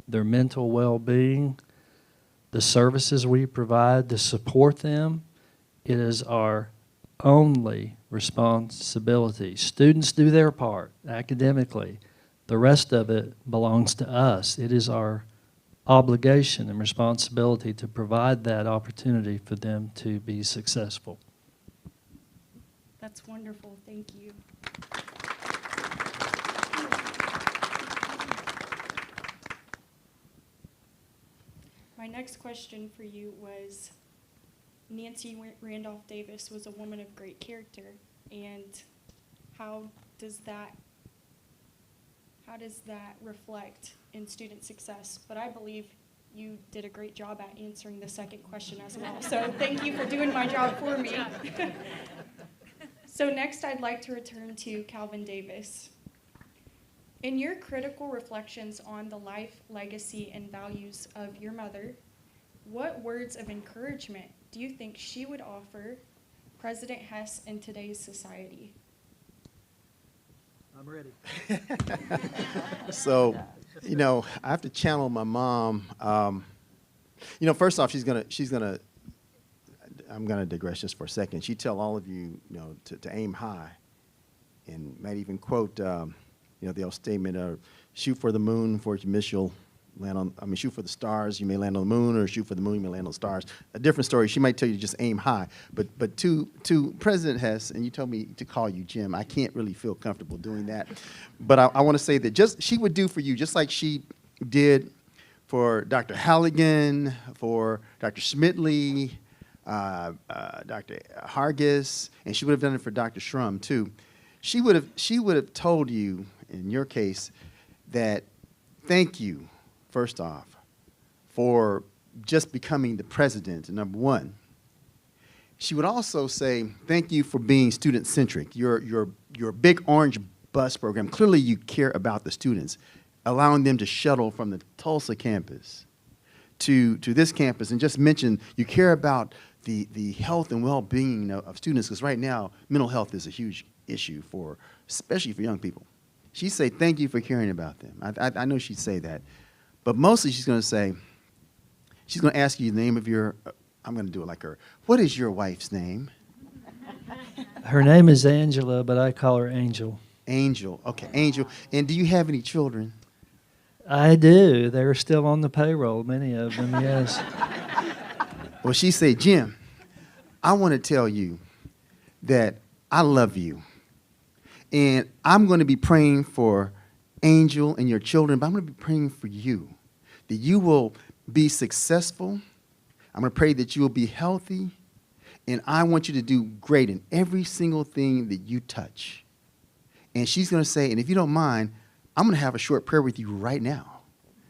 their mental well-being, the services we provide to support them. It is our only responsibility. Students do their part academically. The rest of it belongs to us. It is our obligation and responsibility to provide that opportunity for them to be successful. That's wonderful. Thank you. My next question for you was, Nancy Randolph Davis was a woman of great character, and how does that reflect in student success? But I believe you did a great job at answering the second question as well. So thank you for doing my job for me. So next I'd like to return to Calvin Davis. In your critical reflections on the life, legacy, and values of your mother, what words of encouragement do you think she would offer President Hess in today's society? I'm ready. So, I have to channel my mom. First off, I'm gonna digress just for a second. She'd tell all of you, to aim high, and might even quote, the old statement, shoot for the moon, for you miss, you'll land on, shoot for the stars, you may land on the moon, or shoot for the moon, you may land on the stars. A different story, she might tell you to just aim high. But to President Hess, and you told me to call you Jim, I can't really feel comfortable doing that. But I want to say that she would do for you, just like she did for Dr. Halligan, for Dr. Schmidtley, Dr. Hargis, and she would have done it for Dr. Shrum too. She would have told you, in your case, that thank you, first off, for just becoming the president, number one. She would also say thank you for being student-centric. Your big orange bus program, clearly you care about the students, allowing them to shuttle from the Tulsa campus to this campus, and just mention you care about the health and well-being of students, because right now mental health is a huge issue especially for young people. She'd say thank you for caring about them. I know she'd say that, but mostly she's going to ask you the name of your, I'm going to do it like her, what is your wife's name? Her name is Angela, but I call her Angel. Angel. Okay, Angel. And do you have any children? I do. They're still on the payroll, many of them, yes. Well, she said, Jim, I want to tell you that I love you. And I'm going to be praying for Angel and your children, but I'm going to be praying for you, that you will be successful. I'm going to pray that you will be healthy. And I want you to do great in every single thing that you touch. And she's going to say, and if you don't mind, I'm going to have a short prayer with you right now.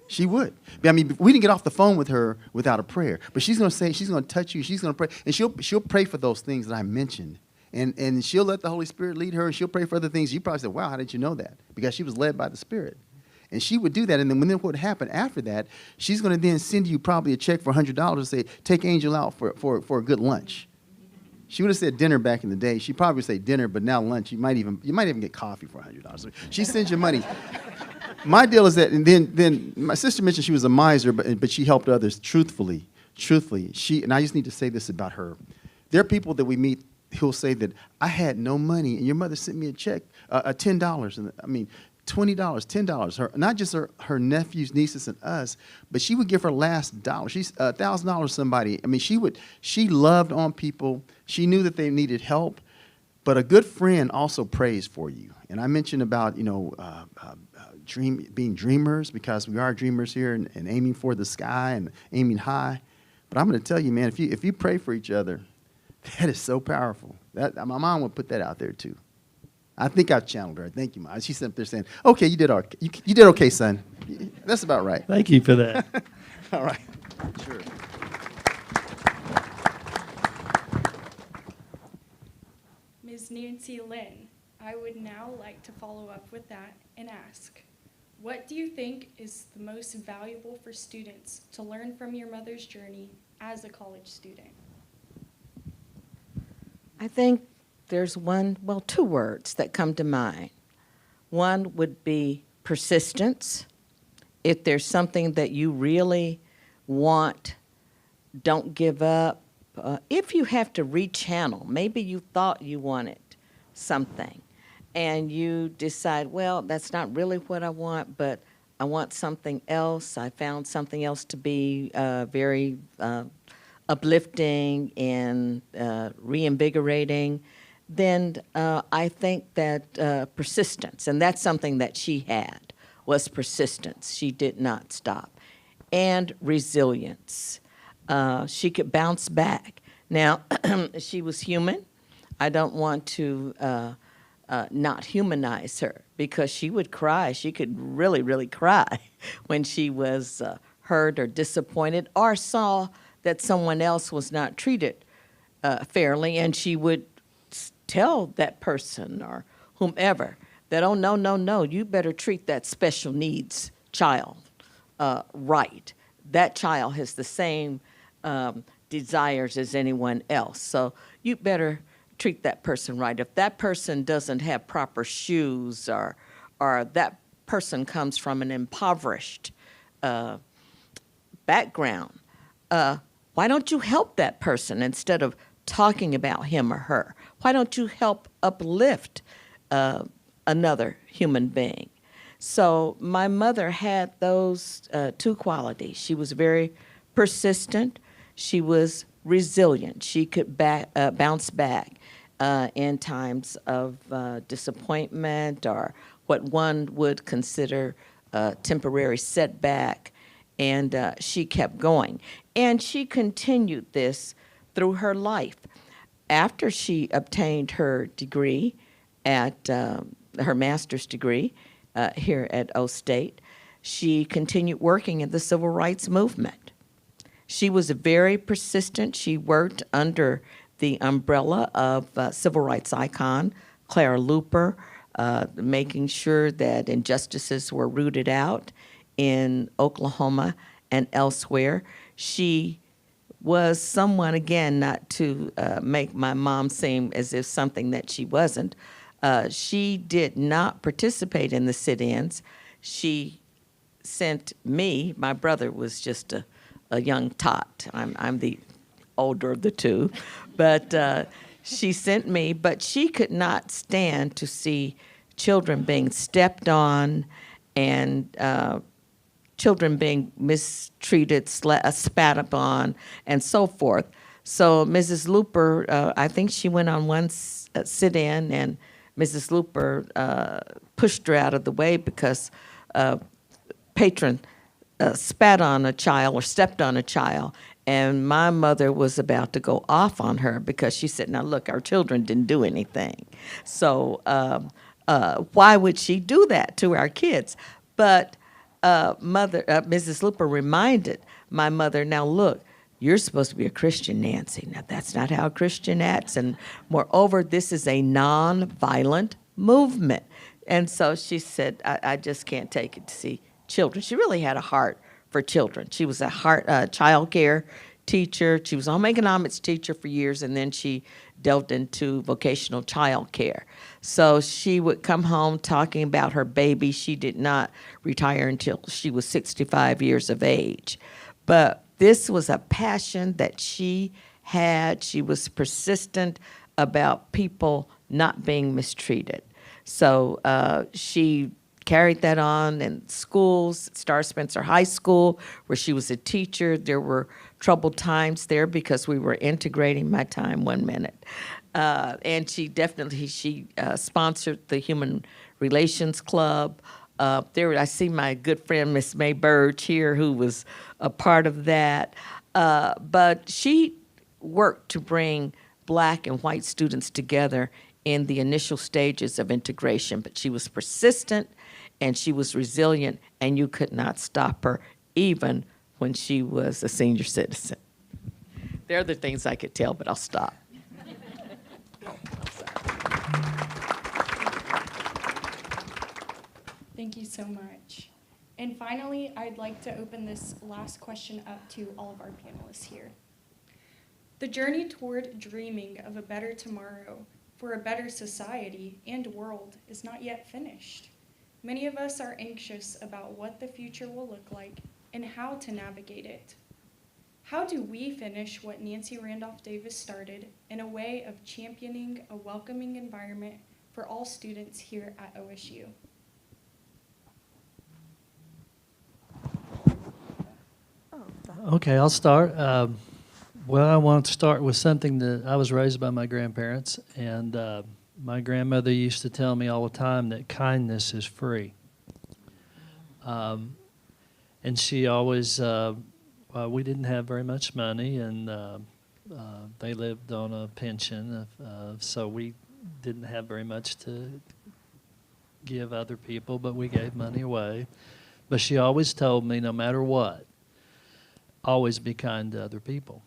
She would. I mean, we didn't get off the phone with her without a prayer. But she's going to say, she's going to touch you. She's going to pray. And she'll pray for those things that I mentioned. And she'll let the Holy Spirit lead her. And she'll pray for other things. You probably said, wow, how did you know that? Because she was led by the Spirit. And she would do that. And then what would happen after that, she's going to then send you probably a check for $100 and say, take Angel out for a good lunch. She would have said dinner back in the day. She probably would say dinner, but now lunch, you might even get coffee for $100. So she sends you money. My deal is that, and then my sister mentioned she was a miser, but she helped others truthfully. And I just need to say this about her. There are people that we meet who'll say that I had no money, and your mother sent me a check, $10, and I mean, $20, $10. Not just her nephews, nieces, and us, but she would give her last dollar. She's $1,000 to somebody. I mean, she loved on people. She knew that they needed help, but a good friend also prays for you. And I mentioned about being dreamers, because we are dreamers here and aiming for the sky and aiming high. But I'm going to tell you, man, if you pray for each other, that is so powerful. My mom would put that out there too. I think I've channeled her. Thank you, Mom. She's up there saying, okay, you did okay. You did okay, son. That's about right. Thank you for that. All right. Sure. Ms. Nancy Lynn, I would now like to follow up with that and ask, what do you think is the most valuable for students to learn from your mother's journey as a college student? I think there's two words that come to mind. One would be persistence. If there's something that you really want, don't give up. If you have to rechannel, maybe you thought you wanted something, and you decide, well, that's not really what I want, but I want something else. I found something else to be very uplifting and reinvigorating. Then I think that persistence, and that's something that she had, was persistence. She did not stop. And resilience. She could bounce back. Now, she was human. I don't want to not humanize her, because she would cry. She could really, really cry when she was hurt or disappointed or saw that someone else was not treated fairly, and she would tell that person or whomever that, oh, no, you better treat that special needs child right. That child has the same desires as anyone else, so you better treat that person right. If that person doesn't have proper shoes, or that person comes from an impoverished background, why don't you help that person instead of talking about him or her? Why don't you help uplift another human being? So my mother had those two qualities. She was very persistent. She was resilient. She could bounce back in times of disappointment or what one would consider a temporary setback, and she kept going. And she continued this through her life. After she obtained her degree at her master's degree here at O State, she continued working in the civil rights movement. She was very persistent. She worked under the umbrella of civil rights icon Clara Luper, making sure that injustices were rooted out in Oklahoma and elsewhere. She was someone, again, not to make my mom seem as if something that she wasn't. She did not participate in the sit-ins. She sent me, my brother was just a young tot. I'm the older of the two. But she sent me, but she could not stand to see children being stepped on and children being mistreated, spat upon, and so forth. So Mrs. Looper, I think she went on one sit-in, and Mrs. Looper pushed her out of the way because patron spat on a child or stepped on a child, and my mother was about to go off on her because she said, now look, our children didn't do anything. So why would she do that to our kids? But Mrs. Looper reminded my mother, now look, you're supposed to be a Christian, Nancy. Now, that's not how a Christian acts. And moreover, this is a non-violent movement. And so she said, I just can't take it to see children. She really had a heart for children. She was a child care teacher. She was a home economics teacher for years, and then she delved into vocational child care. So she would come home talking about her baby. She did not retire until she was 65 years of age. But this was a passion that she had. She was persistent about people not being mistreated. So she carried that on in schools, Star Spencer High School, where she was a teacher. There were troubled times there because we were integrating my time 1 minute. And she sponsored the Human Relations Club. There, I see my good friend, Miss May Burge here, who was a part of that. But she worked to bring black and white students together in the initial stages of integration. But she was persistent, and she was resilient, and you could not stop her, even when she was a senior citizen. There are the things I could tell, but I'll stop. Thank you so much. And finally, I'd like to open this last question up to all of our panelists here. The journey toward dreaming of a better tomorrow for a better society and world is not yet finished. Many of us are anxious about what the future will look like and how to navigate it. How do we finish what Nancy Randolph Davis started in a way of championing a welcoming environment for all students here at OSU? Okay, I'll start. Well, I want to start with something that I was raised by my grandparents, and my grandmother used to tell me all the time that kindness is free. And she always, we didn't have very much money, and they lived on a pension, so we didn't have very much to give other people, but we gave money away. But she always told me, no matter what, always be kind to other people,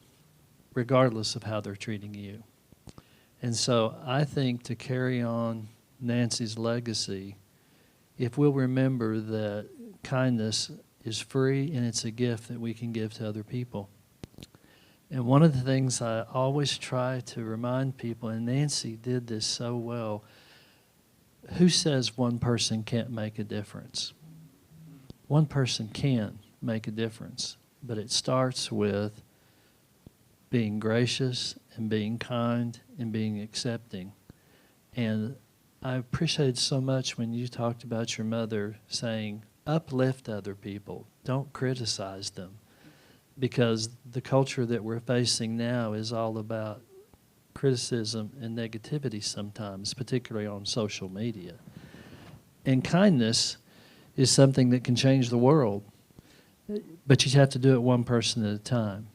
regardless of how they're treating you. And so I think to carry on Nancy's legacy, if we'll remember that kindness is free and it's a gift that we can give to other people. And one of the things I always try to remind people, and Nancy did this so well, who says one person can't make a difference? One person can make a difference, but it starts with being gracious and being kind and being accepting. And I appreciated so much when you talked about your mother saying, uplift other people, don't criticize them. Because the culture that we're facing now is all about criticism and negativity sometimes, particularly on social media. And kindness is something that can change the world, but you have to do it one person at a time.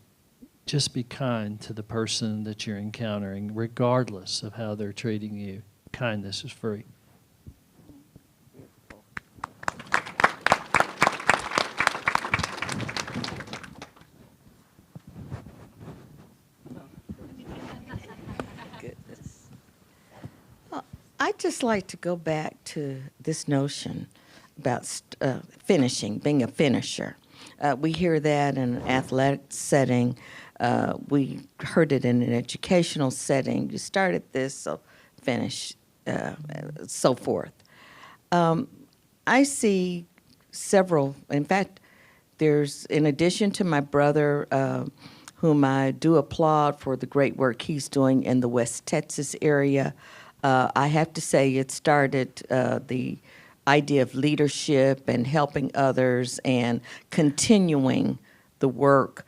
Just be kind to the person that you're encountering, regardless of how they're treating you. Kindness is free. Goodness. Well, I'd just like to go back to this notion about finishing, being a finisher. We hear that in an athletic setting. We heard it in an educational setting. You started this, so finish, so forth. I see several, in fact, there's, in addition to my brother whom I do applaud for the great work he's doing in the West Texas area. I have to say it started the idea of leadership and helping others and continuing the work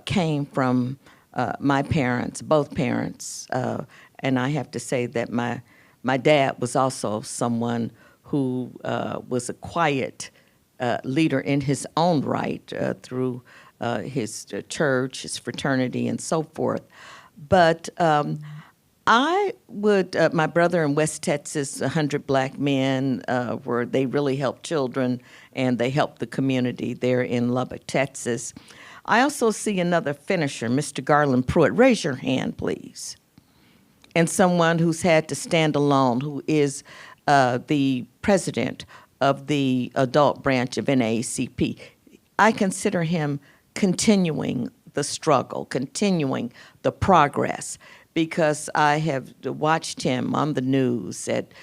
came from my parents, both parents. And I have to say that my dad was also someone who was a quiet leader in his own right through his church, his fraternity, and so forth. But I would, my brother in West Texas, 100 Black Men, where they really helped children and they helped the community there in Lubbock, Texas. I also see another finisher, Mr. Garland Pruitt. Raise your hand, please. And someone who's had to stand alone, who is the president of the adult branch of NAACP. I consider him continuing the struggle, continuing the progress, because I have watched him on the news at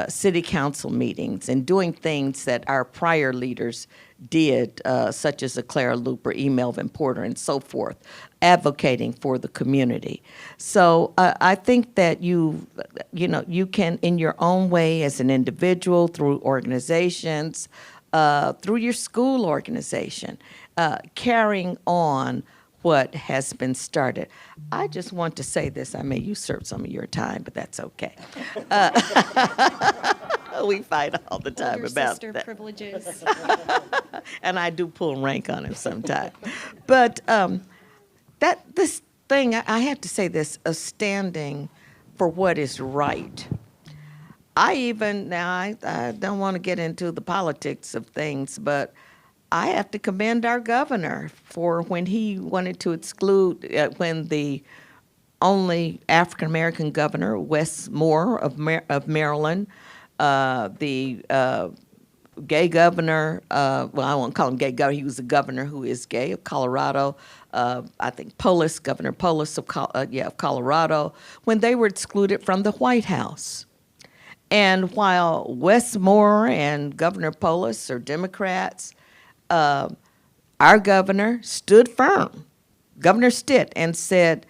city council meetings and doing things that our prior leaders did, such as a Clara Looper, E. Melvin Porter, and so forth, advocating for the community. So I think that you can, in your own way as an individual, through organizations, through your school organization, carrying on what has been started. I just want to say this. I may usurp some of your time, but that's okay. We fight all the time Older about sister that. privileges. And I do pull rank on him sometimes. But this thing, I have to say this, of standing for what is right. I don't want to get into the politics of things, but I have to commend our governor for when he wanted to exclude, when the only African-American governor, Wes Moore of Maryland, the gay governor, well, I won't call him gay governor, he was a governor who is gay, of Colorado, I think Governor Polis of Colorado, when they were excluded from the White House. And while Wes Moore and Governor Polis are Democrats, our governor stood firm, Governor Stitt, and said,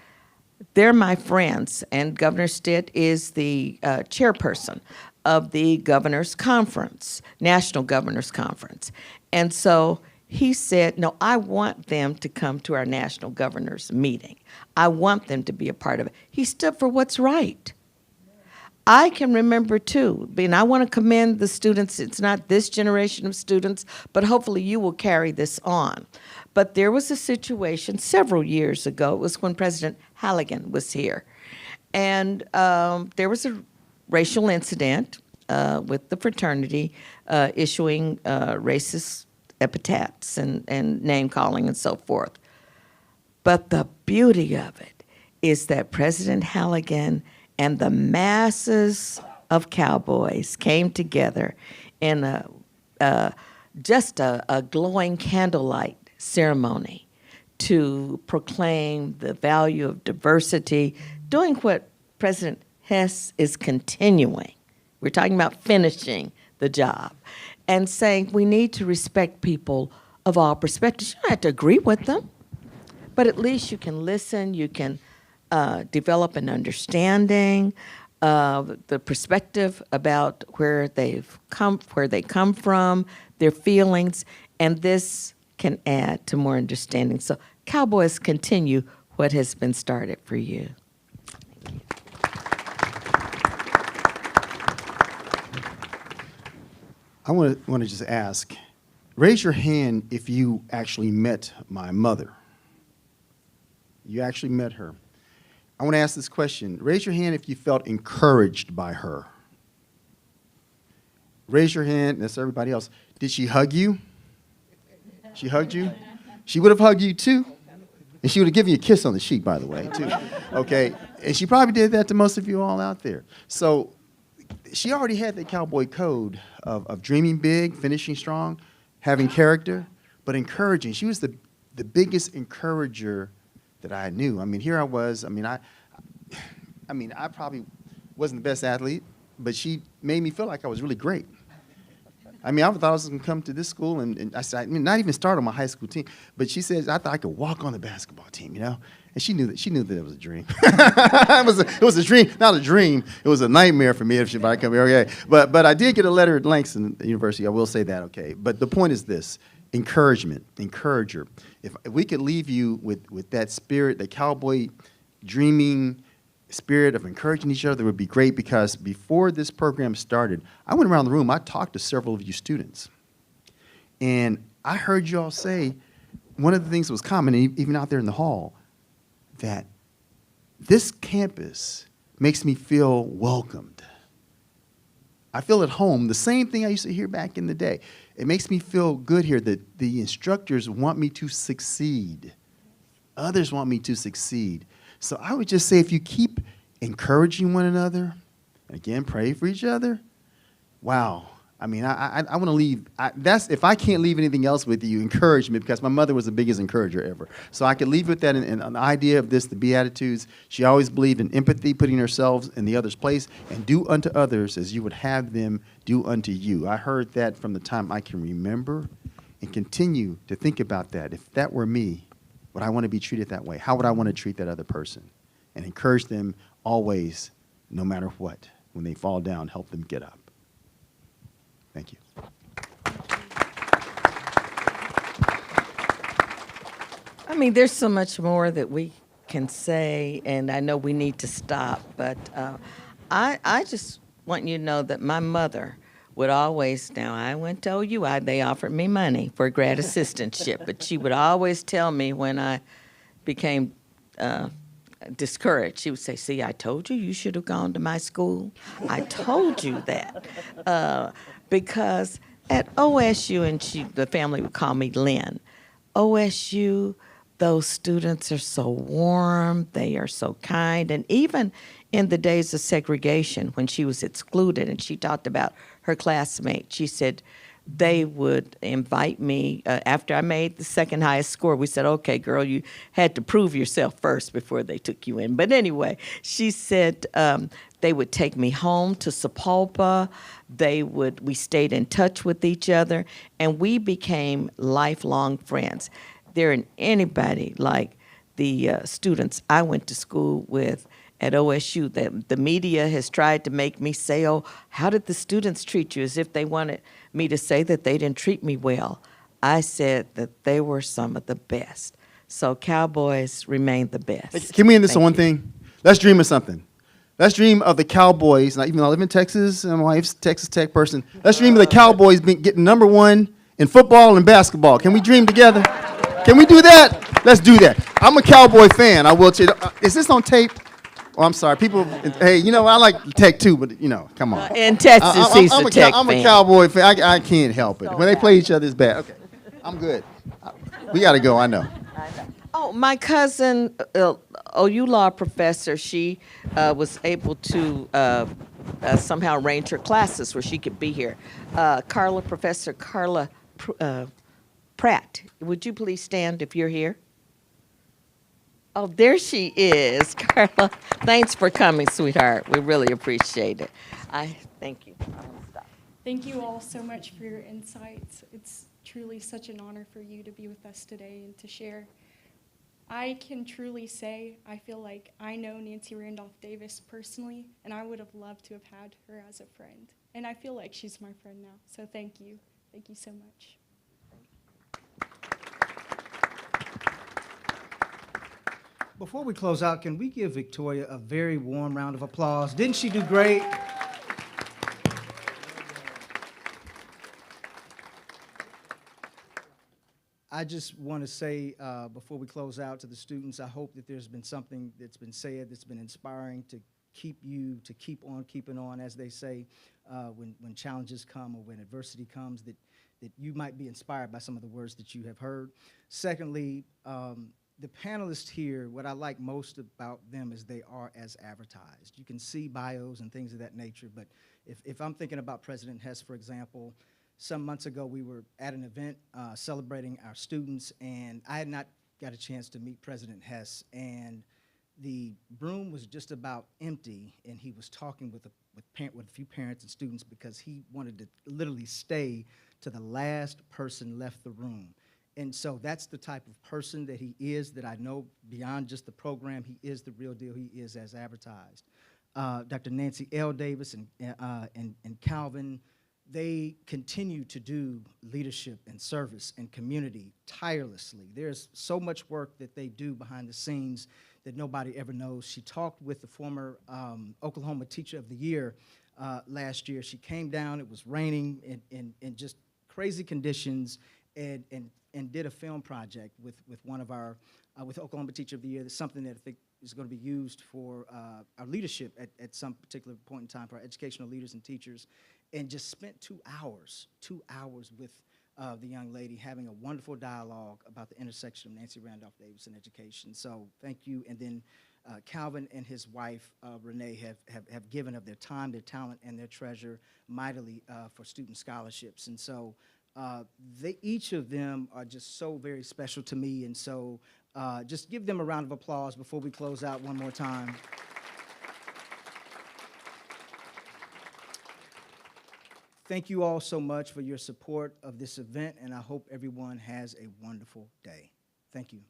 they're my friends. And Governor Stitt is the chairperson of the Governor's Conference, National Governor's Conference. And so he said, no, I want them to come to our National Governor's meeting. I want them to be a part of it. He stood for what's right. I can remember, too, and I want to commend the students. It's not this generation of students, but hopefully you will carry this on. But there was a situation several years ago. It was when President Halligan was here. And there was a racial incident with the fraternity issuing racist epithets and name-calling and so forth. But the beauty of it is that President Halligan and the masses of cowboys came together in just a glowing candlelight ceremony to proclaim the value of diversity, doing what President Hess is continuing. We're talking about finishing the job and saying we need to respect people of all perspectives. You don't have to agree with them, but at least you can listen, you can develop an understanding of the perspective about where they come from, their feelings, and this can add to more understanding. So Cowboys, continue what has been started for you. Thank you. I want to just ask, raise your hand if you actually met my mother. You actually met her. I want to ask this question. Raise your hand if you felt encouraged by her. Raise your hand, that's everybody else. Did she hug you? She hugged you? She would have hugged you too. And she would have given you a kiss on the cheek, by the way, too. Okay? And she probably did that to most of you all out there. So she already had the cowboy code of dreaming big, finishing strong, having character, but encouraging. She was the biggest encourager that I knew. I mean, here I was. I probably wasn't the best athlete, but she made me feel like I was really great. I mean, I thought I was going to come to this school, and I said, I mean, not even start on my high school team, but she says, I thought I could walk on the basketball team, you know? And she knew that it was a dream. It was a dream, not a dream. It was a nightmare for me if I come here. Okay. But I did get a letter at Langston University. I will say that, okay. But the point is this, encouragement, encourager. If we could leave you with that spirit, the cowboy dreaming spirit of encouraging each other would be great, because before this program started, I went around the room, I talked to several of you students. And I heard you all say, one of the things that was common, even out there in the hall, that this campus makes me feel welcomed. I feel at home, the same thing I used to hear back in the day. It makes me feel good here that the instructors want me to succeed. Others want me to succeed. So I would just say, if you keep encouraging one another, and again, pray for each other, wow. I mean, I want to leave. That's, if I can't leave anything else with you, encouragement, because my mother was the biggest encourager ever. So I could leave with that, and an idea of this, the Beatitudes. She always believed in empathy, putting herself in the other's place, and do unto others as you would have them do unto you. I heard that from the time I can remember, and continue to think about that. If that were me, would I want to be treated that way? How would I want to treat that other person? And encourage them always, no matter what. When they fall down, help them get up. Thank you. I mean, there's so much more that we can say, and I know we need to stop, but I just want you to know that my mother would always, now I went to OU, they offered me money for a grad assistantship, but she would always tell me when I became discouraged, she would say, see, I told you you should have gone to my school. I told you that. Because at OSU, and the family would call me Lynn, OSU, those students are so warm, they are so kind, and even in the days of segregation, when she was excluded and she talked about her classmates, she said they would invite me, after I made the second highest score, we said, okay, girl, you had to prove yourself first before they took you in. But anyway, she said they would take me home to Sapulpa. We stayed in touch with each other, and we became lifelong friends. There ain't anybody like the students I went to school with at OSU. The media has tried to make me say, oh, how did the students treat you, as if they wanted me to say that they didn't treat me well. I said that they were some of the best. So Cowboys remain the best. Can we end this Thank on one you. thing? Let's dream of something. Let's dream of the Cowboys. Now, even though I live in Texas, and my wife's a Texas Tech person, let's dream of the Cowboys getting #1 in football and basketball. Can we dream together? Can we do that? Let's do that. I'm a Cowboy fan. I will tell you. Is this on tape? Oh, I'm sorry. People, hey, you know, I like Tech too, but, you know, come on. In Texas, he's a Tech I'm fan. a Cowboy fan. I can't help it. When they play each other, it's bad. Okay, I'm good. We got to go, I know. Oh, my cousin, OU law professor, she was able to somehow arrange her classes where she could be here. Professor Carla Pratt, would you please stand if you're here? Oh, there she is, Carla. Thanks for coming, sweetheart. We really appreciate it. Thank you. I'm gonna stop. Thank you all so much for your insights. It's truly such an honor for you to be with us today and to share. I can truly say I feel like I know Nancy Randolph Davis personally, and I would have loved to have had her as a friend. And I feel like she's my friend now, so thank you. Thank you so much. Before we close out, can we give Victoria a very warm round of applause? Didn't she do great? I just want to say, before we close out, to the students, I hope that there's been something that's been said that's been inspiring to keep you, to keep on keeping on, as they say, when challenges come or when adversity comes, that you might be inspired by some of the words that you have heard. Secondly, the panelists here, what I like most about them is they are as advertised. You can see bios and things of that nature, but if I'm thinking about President Hess, for example, some months ago we were at an event celebrating our students, and I had not got a chance to meet President Hess, and the room was just about empty, and he was talking with a few parents and students because he wanted to literally stay to the last person left the room. And so that's the type of person that he is, that I know beyond just the program, he is the real deal. He is as advertised. Dr. Nancy L. Davis and Calvin, they continue to do leadership and service and community tirelessly. There's so much work that they do behind the scenes that nobody ever knows. She talked with the former Oklahoma Teacher of the Year last year. She came down, it was raining and just crazy conditions, and did a film project with one of our, with Oklahoma Teacher of the Year. That's something that I think is going to be used for our leadership at some particular point in time for our educational leaders and teachers, and just spent 2 hours with the young lady having a wonderful dialogue about the intersection of Nancy Randolph Davis and education. So thank you. And then Calvin and his wife, Renee, have given of their time, their talent, and their treasure mightily for student scholarships. And so each of them are just so very special to me. And so just give them a round of applause before we close out one more time. Thank you all so much for your support of this event, and I hope everyone has a wonderful day. Thank you.